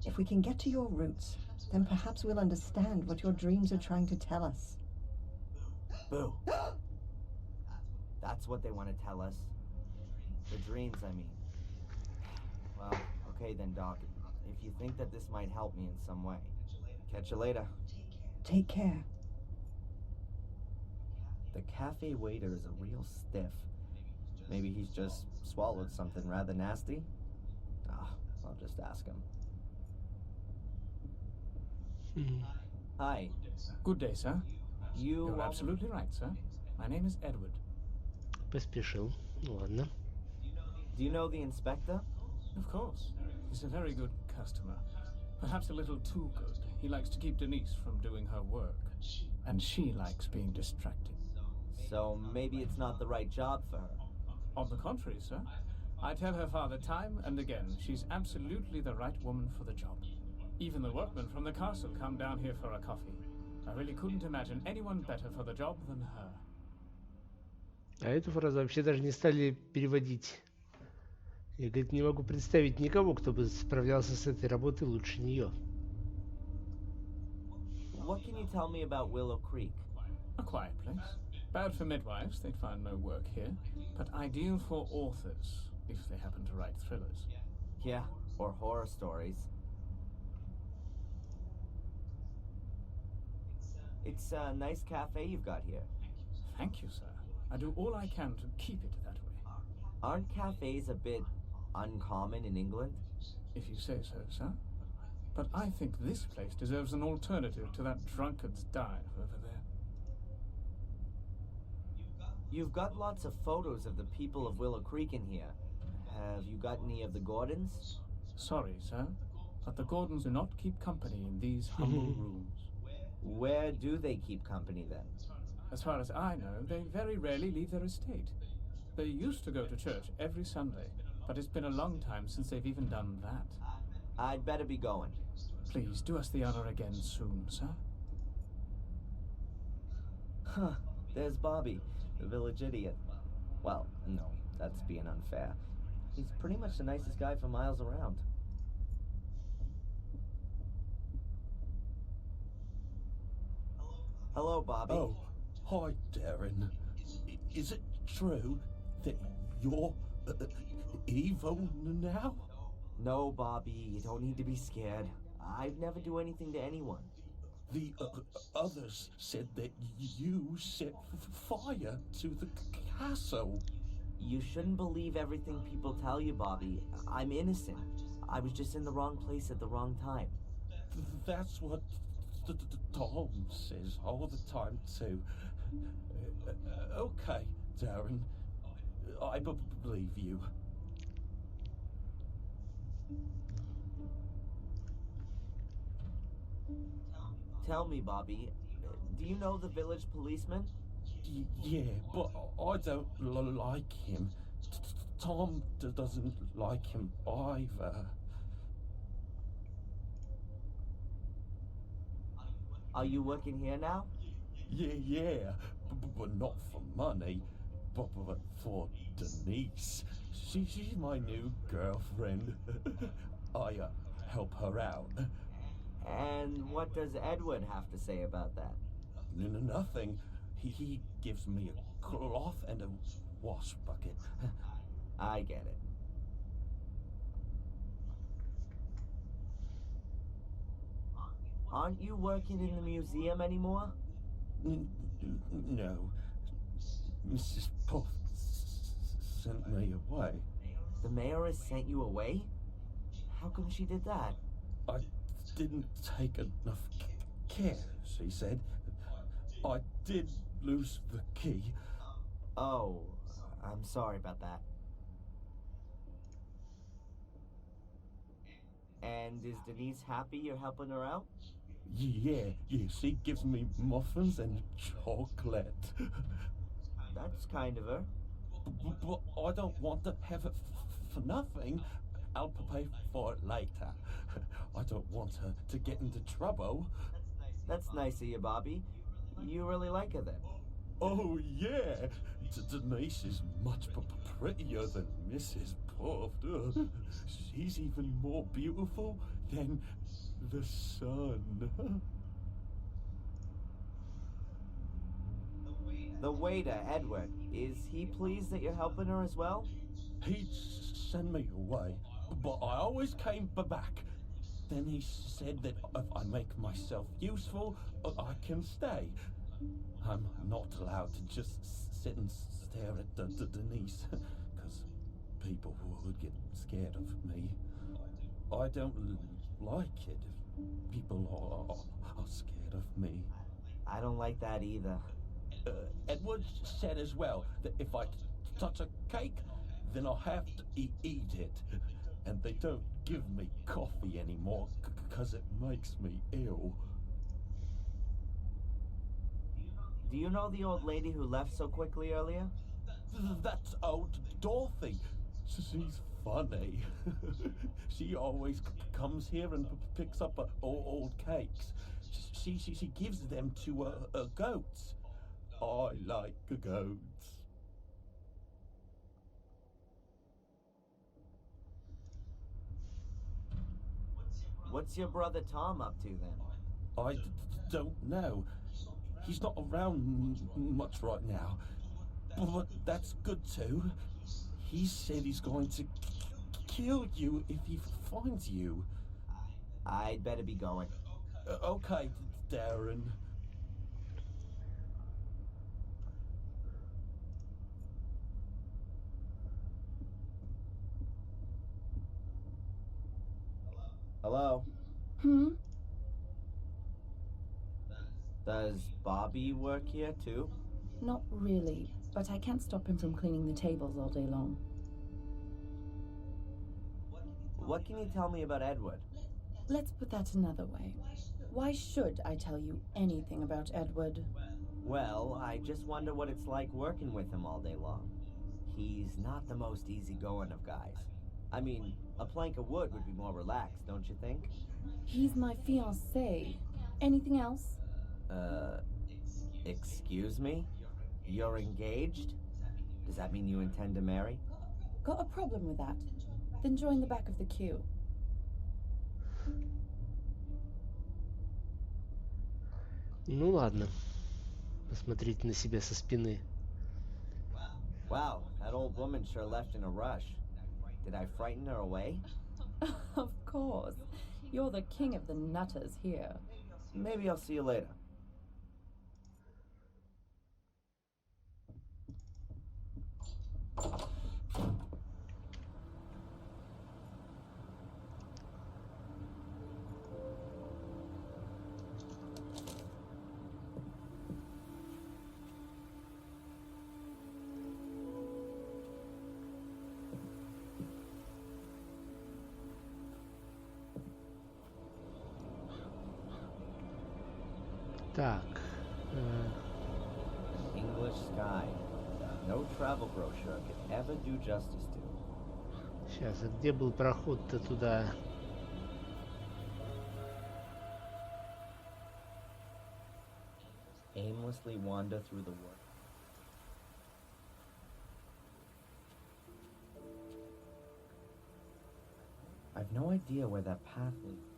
If we can get to your roots, then perhaps we'll understand what your dreams are trying to tell us.
Boo! That's what they want to tell us. The dreams, I mean. Well, okay then, Doc. If you think that this might help me in some way. Catch you later.
Take care.
The cafe waiter is a real stiff. Maybe he's just swallowed something rather nasty? I'll just ask him. Hi.
Good day, sir.
You're
absolutely right, sir. My name is Edward.
Поспешил. Ладно.
Do you know the inspector?
Of course. He's a very good customer. Perhaps a little too good. He likes to keep Denise from doing her work. And she likes being distracted.
So maybe it's not the right job for her.
On the contrary, sir. I tell her father time and again, she's absolutely the right woman for the job. Even the workmen from the castle come down here for a coffee. I really couldn't imagine anyone better for the job than her.
А эту фразу вообще даже не стали переводить. Я, говорит, не могу представить никого, кто бы справлялся с этой работой лучше нее.
What can you tell me about Willow Creek?
A quiet place. Bad for midwives, they'd find no work here. But ideal for authors, if they happen to write thrillers.
Yeah, or horror stories. It's a nice cafe you've got here.
Thank you, sir. I do all I can to keep it that way.
Aren't cafes a bit uncommon in England?
If you say so, sir. But I think this place deserves an alternative to that drunkard's dive over there.
You've got lots of photos of the people of Willow Creek in here. Have you got any of the Gordons?
Sorry, sir, but the Gordons do not keep company in these humble rooms.
Where do they keep company then?
As far as I know, they very rarely leave their estate. They used to go to church every Sunday, but it's been a long time since they've even done that.
I'd better be going.
Please, do us the honor again soon, sir.
Huh, there's Bobby, the village idiot. Well, no, that's being unfair. He's pretty much the nicest guy for miles around. Hello, Bobby.
Oh, hi, Darren. Is it true that you're evil now?
No, Bobby, you don't need to be scared. I'd never do anything to anyone.
The others said that you set fire to the castle.
You shouldn't believe everything people tell you, Bobby. I'm innocent. I was just in the wrong place at the wrong time.
That's what Tom says all the time too. Okay, Darren. I believe you.
Tell me, Bobby, do you know the village policeman?
Yeah, but I don't like him. Tom doesn't like him either.
Are you working here now?
Yeah, but not for money, but for Denise. She's my new girlfriend. I help her out.
And what does Edward have to say about that?
Nothing. He gives me a cloth and a wash bucket.
I get it. Aren't you working in the museum anymore?
No. Mrs. Puff sent me away.
The mayor has sent you away? How come she did that?
I didn't take enough care, she said. I did lose the key.
Oh, I'm sorry about that. And is Denise happy you're helping her out?
Yeah, she gives me muffins and chocolate.
That's kind of her.
But I don't want to have it for nothing. I'll pay for it later. I don't want her to get into trouble.
That's nice of you, Bobby. You really like her then?
Oh, yeah. Denise is much prettier than Mrs. Puff. She's even more beautiful than the sun.
The waiter, Edward, is he pleased that you're helping her as well?
He'd send me away, but I always came back. Then he said that if I make myself useful, I can stay. I'm not allowed to just sit and stare at Denise, because people would get scared of me. I don't like it if people are scared of me.
I don't like that either.
Edward said as well that if I touch a cake, then I'll have to eat it. And they don't give me coffee anymore because it makes me ill.
Do you know the old lady who left so quickly earlier?
That's old Dorothy. She's funny. She always comes here and picks up old cakes. She gives them to goats. I like goats.
What's your brother Tom up to then?
I don't know. He's not around much right now. But that's good too. He said he's going to kill you if he finds you.
I'd better be going.
Okay, Darren.
Hello?
Hmm?
Does Bobby work here too?
Not really, but I can't stop him from cleaning the tables all day long.
What can you tell me about Edward?
Let's put that another way. Why should I tell you anything about Edward?
Well, I just wonder what it's like working with him all day long. He's not the most easygoing of guys. I mean, a plank of wood would be more relaxed, don't you think?
He's my fiancé. Anything else?
Excuse me? You're engaged? Does that mean you intend to marry?
Got a problem with that? Then join the back of the queue.
Ну ладно. Посмотрите на себя со спины.
Wow, that old woman sure left in a rush. Did I frighten her away?
Of course. You're the king of the nutters here.
Maybe I'll see you later.
Так.
English sky. No travel brochure could ever do justice to.
Сейчас, а где был проход-то туда?
Aimlessly wander through the wood. I've no idea where that path leads.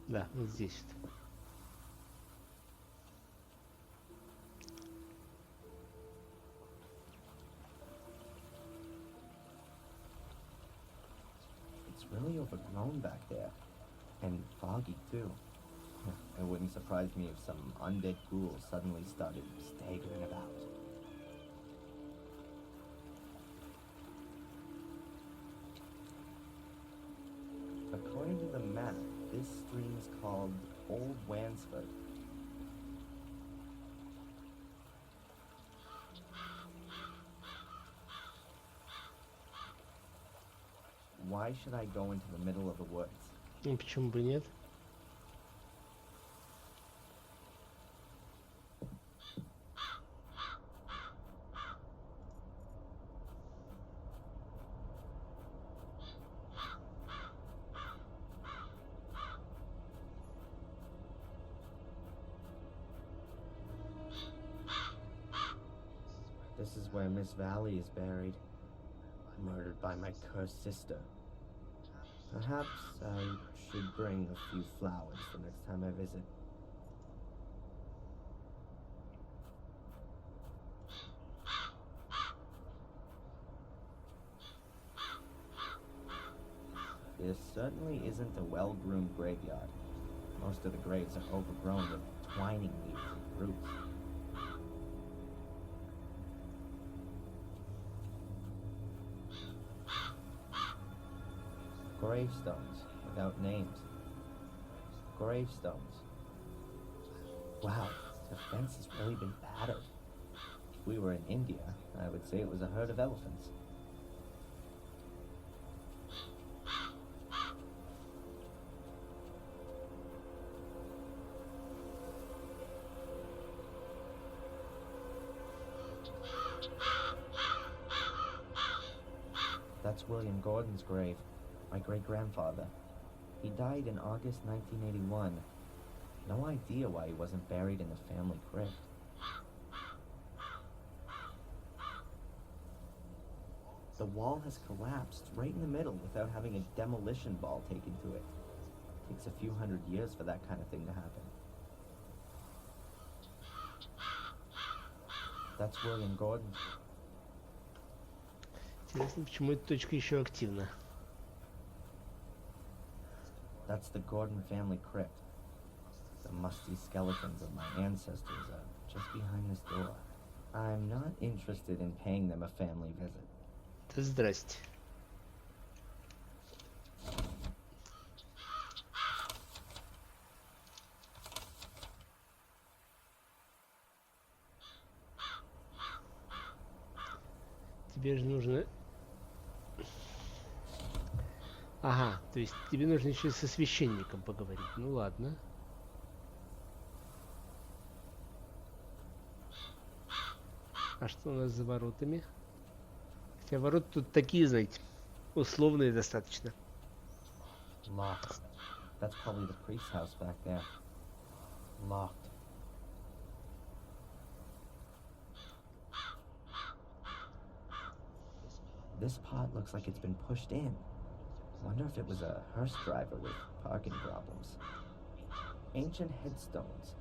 Да, вот здесь.
It's really overgrown back there. And foggy, too. It wouldn't surprise me if some undead ghouls suddenly started staggering about. According to the map, this stream is called Old Wansford. Why should I go into the middle of the woods?
Ну, почему бы нет?
This is where Miss Valley is buried, murdered by my cursed sister. Perhaps I should bring a few flowers the next time I visit. This certainly isn't a well-groomed graveyard. Most of the graves are overgrown with twining leaves and roots. Gravestones without names. Gravestones. Wow, the fence has really been battered. If we were in India, I would say it was a herd of elephants. That's William Gordon's grave. My great-grandfather. He died in August 1981. No idea why he wasn't buried in the family crypt. The wall has collapsed right in the middle without having a demolition ball taken to it. Takes a few hundred years for that kind of thing to happen. That's William Gordon's.
Интересно, почему эта точка еще активна?
That's the Gordon family crypt. The musty skeletons of my ancestors are just behind this door. I'm not interested in paying them a family visit.
Да здрасте. Тебе же нужно... Ага, то есть тебе нужно еще со священником поговорить. Ну ладно. А что у нас за воротами? Хотя ворота тут такие, знаете, условные достаточно.
Locked. That's probably the priest's house back there. Locked. This part looks like it's been pushed in. Wonder if it was a hearse driver with parking problems. Ancient headstones.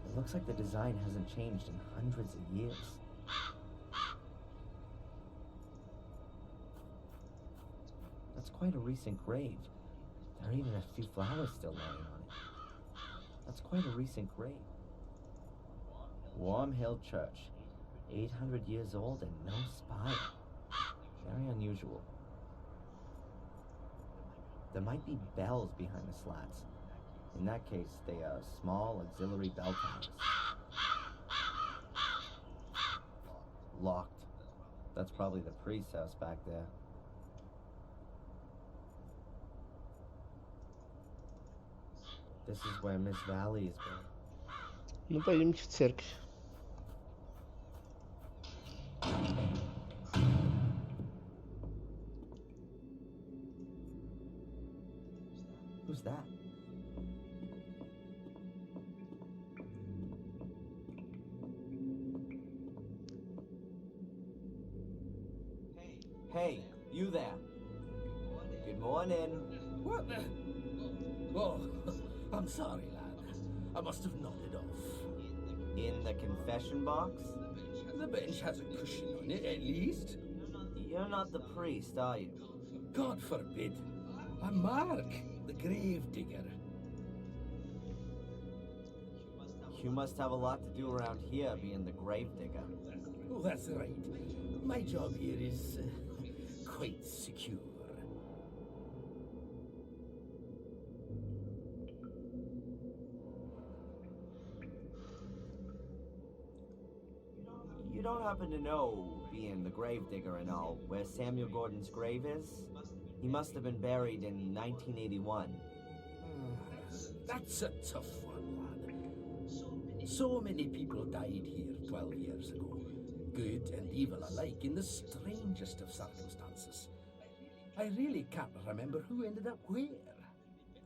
It looks like the design hasn't changed in hundreds of years. That's quite a recent grave. There are even a few flowers still lying on it. That's quite a recent grave. Warm Hill Church. 800 years old and no spire. Very unusual. There might be bells behind the slats. In that case, they are small auxiliary bell towers. Locked. That's probably the priest's house back there. This is where Miss Valley has been.
Ну, пойдемте в церковь.
Who's that? Hey, you there. Good morning.
What the? Oh, I'm sorry, lad. I must have nodded off.
In the confession box?
The bench has a cushion on it, at least.
You're not the priest, are you?
God forbid. I'm Mark, the grave digger.
You must have a lot to do around here, being the grave digger.
Oh, that's right. My job here is quite secure.
You don't happen to know, being the grave digger and all, where Samuel Gordon's grave is? He must have been buried in 1981.
That's a tough one, lad. So many people died here 12 years ago. Good and evil alike in the strangest of circumstances. I really can't remember who ended up where.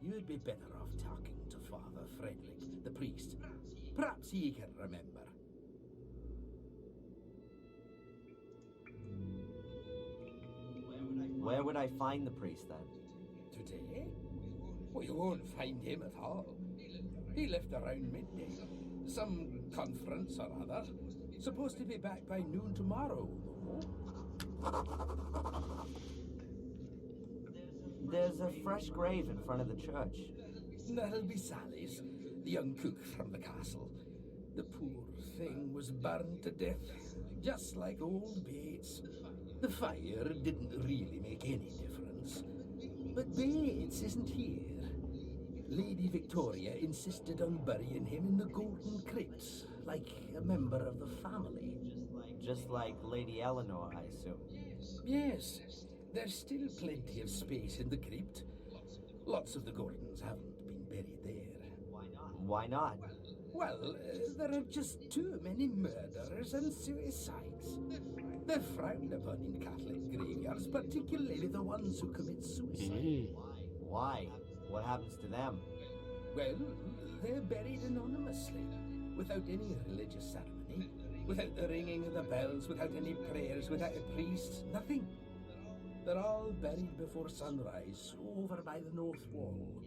You'd be better off talking to Father Frederick, the priest. Perhaps he can remember.
Where would I find the priest then?
Today? Well, you won't find him at all. He left around midday. Some conference or other. Supposed to be back by noon tomorrow.
There's a fresh grave in front of the church.
That'll be Sally's, the young cook from the castle. The poor thing was burned to death, just like old Bates. The fire didn't really make any difference. But Bates isn't here. Lady Victoria insisted on burying him in the Golden Crypt, like a member of the family.
Just like Lady Eleanor, I assume.
Yes, there's still plenty of space in the crypt. Lots of the Gordons haven't been buried there.
Why not?
Well, there are just too many murders and suicides. They're frowned upon in Catholic graveyards, particularly the ones who commit suicide.
Why? What happens to them?
Well, they're buried anonymously, without any religious ceremony, without the ringing of the bells, without any prayers, without a priest, nothing. They're all buried before sunrise, over by the north wall.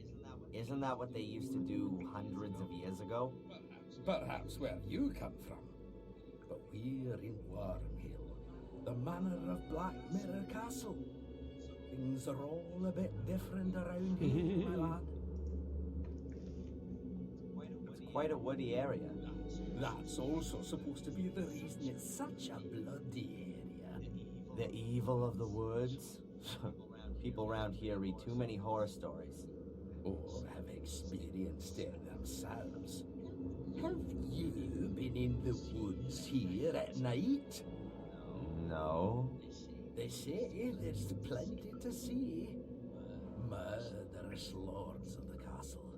Isn't that what they used to do hundreds of years ago?
Perhaps where you come from. But we're in Wormhill, the manor of Black Mirror Castle. Things are all a bit different around here, my lad.
It's quite a woody area.
That's also supposed to be the reason it's such a bloody area.
The evil of the woods? People around here read too many horror stories.
Or have experienced it themselves. Have you been in the woods here at night?
No.
They say there's plenty to see. Murderous lords of the castle.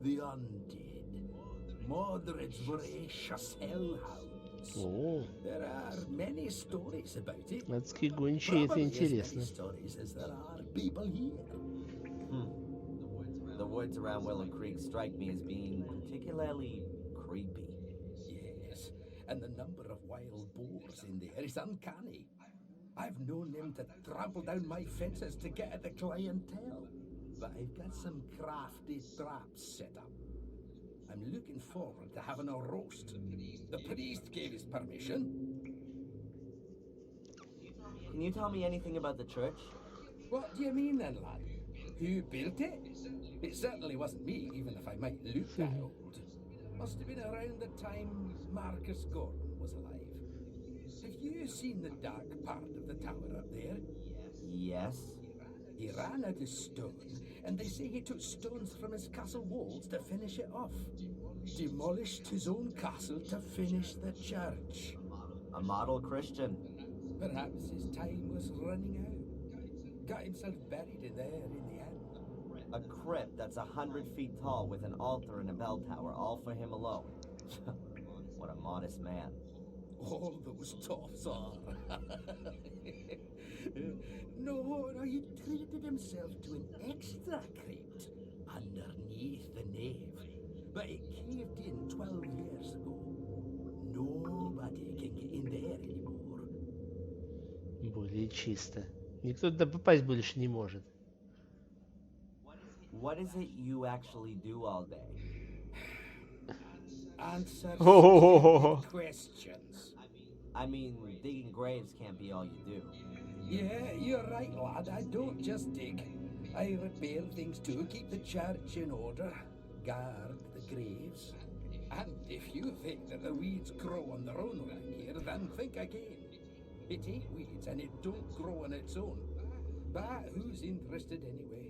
The undead. Mordred's voracious hellhounds.
О,
There are many stories about it.
адские гончие, это
Probably as
интересно.
many stories as there are people here.
The woods around Willow Creek strike me as being particularly creepy.
Yes, and the number of wild boars in there is uncanny.
I've known them to trample down my fences to get at the clientele, but I've got some crafty traps set up. I'm looking forward to having a roast. The priest gave his permission.
Can you tell me anything about the church?
What do you mean then, lad? Who built it? It certainly wasn't me, even if I might look that old. Must have been around the time Marcus Gordon was alive. Have you seen the dark part of the tower up there?
Yes.
He ran out of stone, and they say he took stones from his castle walls to finish it off. Demolished his own castle to finish the church.
A model Christian.
Perhaps his time was running out. Got himself buried in there in the end.
A crypt that's 100 feet tall with an altar and a bell tower, all for him alone. What a modest man.
All those toffs are. No, he treated himself to an extra crypt underneath the nave. But it caved in 12 years ago. Nobody can get in there anymore.
Более чисто. Никто туда попасть больше не может.
What is it you actually do all day?
Answer questions.
I mean, digging graves can't be all you do.
Yeah, you're right, lad. I don't just dig. I repair things too, keep the church in order, guard the graves. And if you think that the weeds grow on their own around here, then think again. It ain't weeds and it don't grow on its own. But who's interested anyway?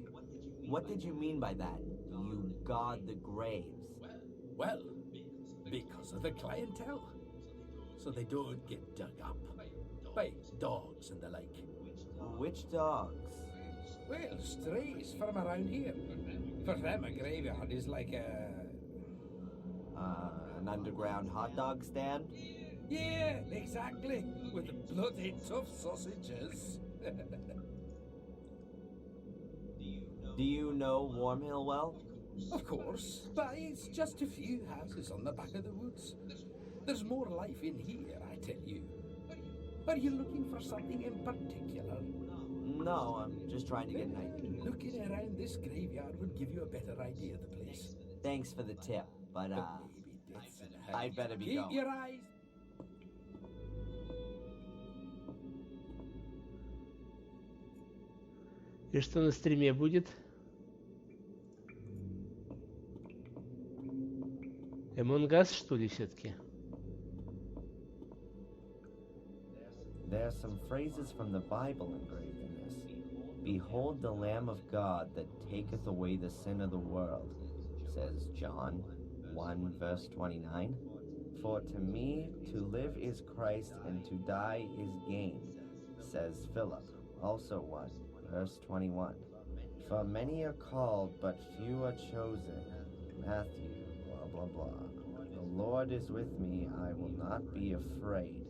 What did you mean by that? You guard the graves?
Well, because of the clientele. So they don't get dug up by dogs and the like.
Which dogs?
Well, strays from around here. For them, a graveyard is like
an underground hot dog stand?
Yeah, exactly. With the bloody tough sausages.
Do you know Wormhill well?
Of course, but it's just a few houses on the back of the woods. There's more life in here, I tell you. Are you looking for something in particular?
No, I'm just trying to get an idea.
Looking around this graveyard would give you a better idea of the place.
Thanks for the tip, but I'd better be going.
Keep your eyes.
И что на стриме будет? Among Us, что ли, все-таки?
There are some phrases from the Bible engraved in this. Behold the Lamb of God that taketh away the sin of the world, says John 1 verse 29. For to me to live is Christ and to die is gain, says Philip, also 1 verse 21. For many are called, but few are chosen. Matthew, blah blah blah. The Lord is with me, I will not be afraid.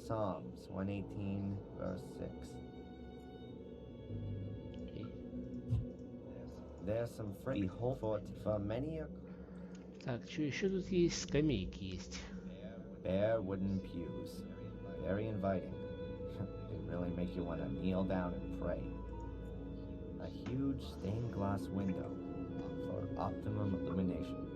Psalms 118 verse 6. There's some free behold for many are...
Так, что еще тут есть? Скамейки есть.
Bare wooden pews. Very inviting. They really make you want to kneel down and pray. A huge stained glass window for optimum illumination.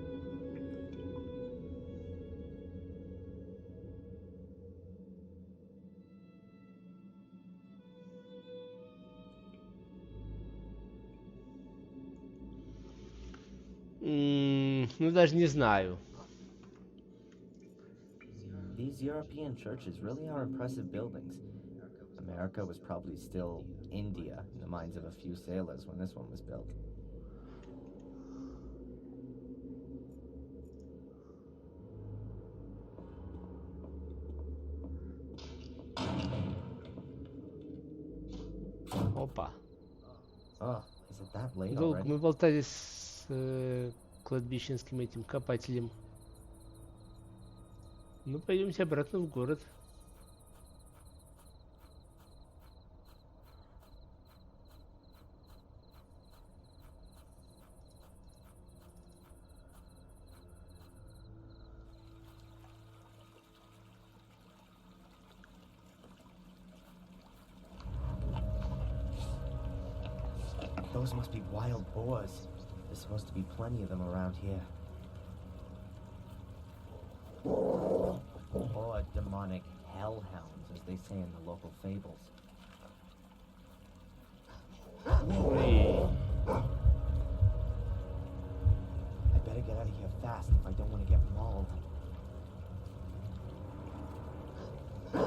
Ну, даже не знаю.
These European churches really are impressive buildings. America was probably still India in the minds of a few sailors when this one was built.
Опа.
Oh, is it that late
Долго
already?
мы болтали с кладбищенским этим копателем. Ну, пойдемте обратно в город.
Those must be wild boars. There's supposed to be plenty of them around here. Or demonic hellhounds, as they say in the local fables. I better get out of here fast if I don't want to get mauled. I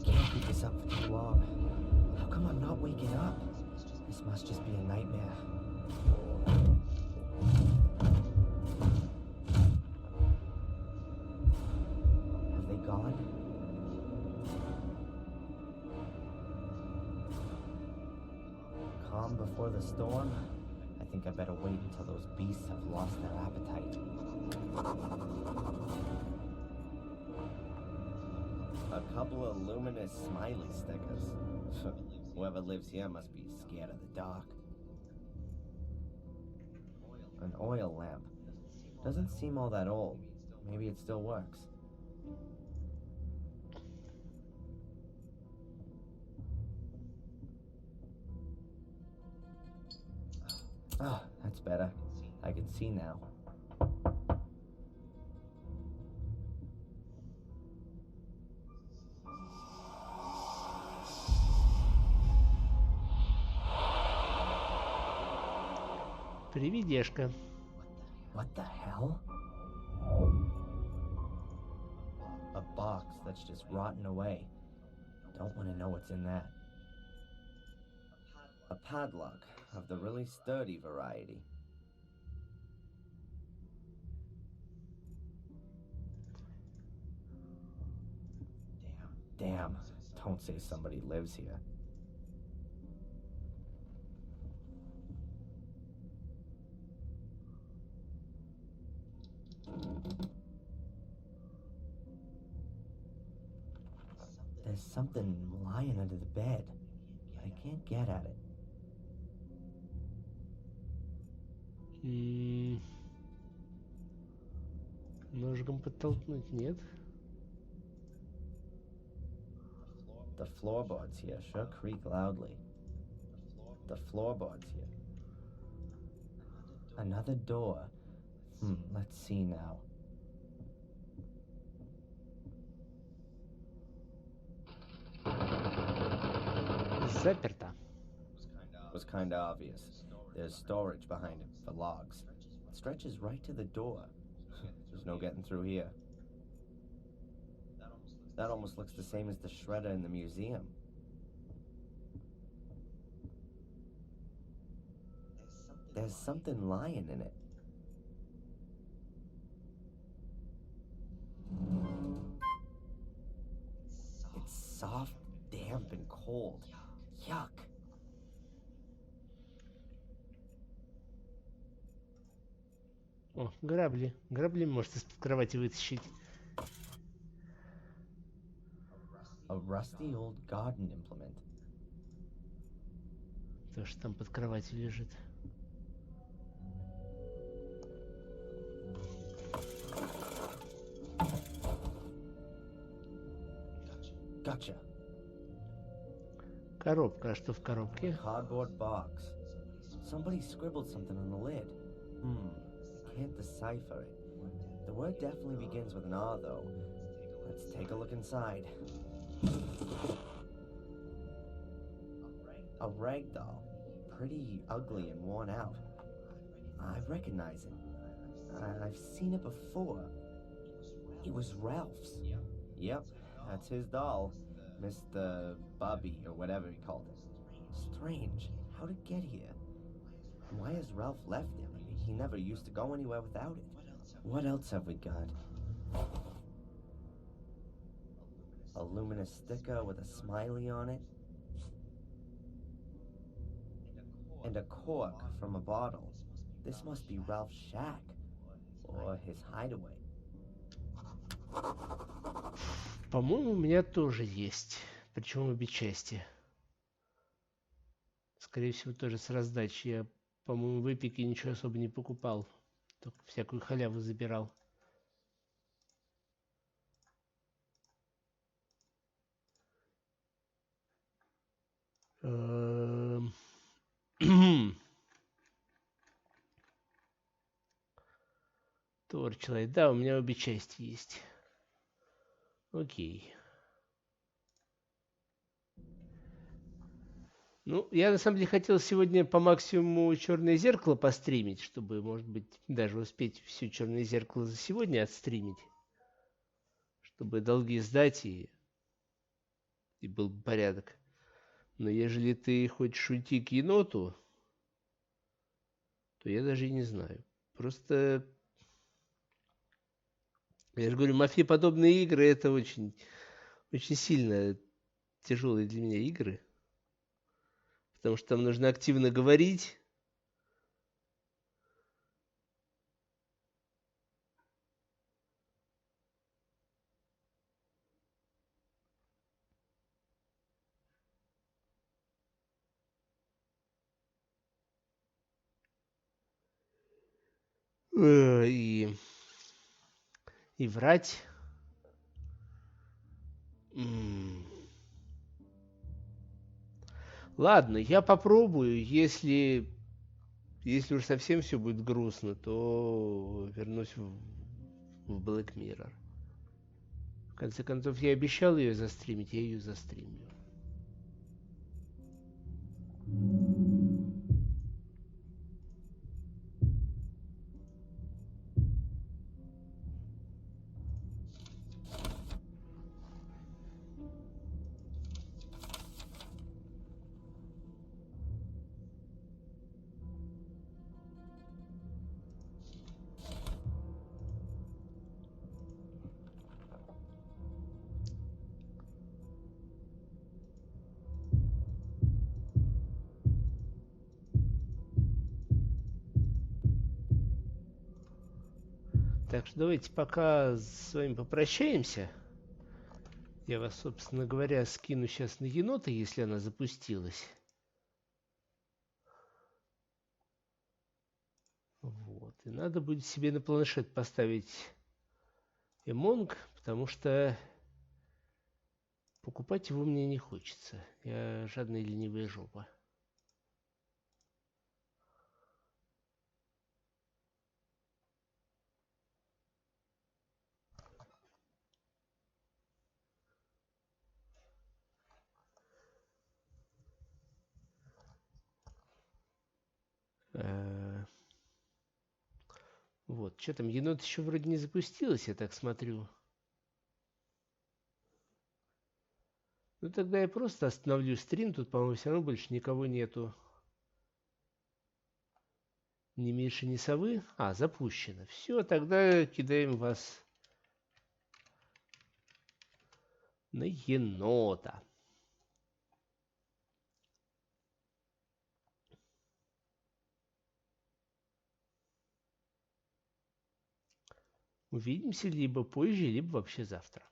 can't keep this up for too long. How come I'm not waking up? This must just be a nightmare. Have they gone? Calm before the storm? I think I better wait until those beasts have lost their appetite. A couple of luminous smiley stickers. Whoever lives here must be scared of the dark. An oil lamp. Doesn't seem all that old. Maybe it still works. Oh, that's better. I can see now.
Привидешка.
What the hell? A box that's just rotten away. Don't want to know what's in that. A padlock of the really sturdy variety. Damn. Don't say somebody lives here. There's something lying under the bed, but I can't get at it.
Ножиком подтолкнуть, нет?
The floorboards here sure creak loudly. The floorboards here. Another door. Let's see now.
Заперто.
Was kinda obvious. There's storage behind it for logs. It stretches right to the door. There's no getting through here. That almost looks the same as the shredder in the museum. There's something lying in it. It's soft, damp, and cold. Yuck.
О, грабли. Грабли можете из-под кровати вытащить.
A rusty old garden implement.
То, что там под кроватью лежит.
Gotcha.
Коробка. А что в коробке?
Cardboard box. Somebody scribbled something on the lid. Can't decipher it. The word definitely begins with an R, though. Let's take a look inside. A rag doll. Pretty ugly and worn out. I recognize it. I've seen it before. It was Ralph's. Yep, that's his doll. Mr. Bubby, or whatever he called it. Strange. How'd it get here? And why has Ralph left it? He never used to go anywhere without it. What else have we got? A luminous sticker with a smiley on it. And a cork from a bottle. This must be Ralph's shack. Or his hideaway.
По-моему, у меня тоже есть. Причем в обе части. Скорее всего, тоже с раздачей. Я По-моему, в Эпике ничего особо не покупал. Только всякую халяву забирал. Торчлайт. Да, у меня обе части есть. Окей. Ну, я на самом деле хотел сегодня по максимуму «Черное зеркало» постримить, чтобы, может быть, даже успеть все «Черное зеркало» за сегодня отстримить. Чтобы долги сдать и был бы порядок. Но ежели ты хочешь уйти к еноту, то я даже и не знаю. Просто, я же говорю, мафиеподобные игры — это очень, очень сильно тяжелые для меня игры. Потому что там нужно активно говорить. И врать. Ладно, я попробую. Если уж совсем все будет грустно, то вернусь в Black Mirror. В конце концов, я обещал ее застримить, я ее застримлю. Так что давайте пока с вами попрощаемся. Я вас, собственно говоря, скину сейчас на енота, если она запустилась. Вот. И надо будет себе на планшет поставить Эмонг, потому что покупать его мне не хочется. Я жадная ленивая жопа. Вот, что там, енот еще вроде не запустилась, я так смотрю. Ну тогда я просто остановлю стрим, тут, по-моему, все равно больше никого нету. Ни Миши, ни совы. А, запущено. Все, тогда кидаем вас на енота. Увидимся либо позже, либо вообще завтра.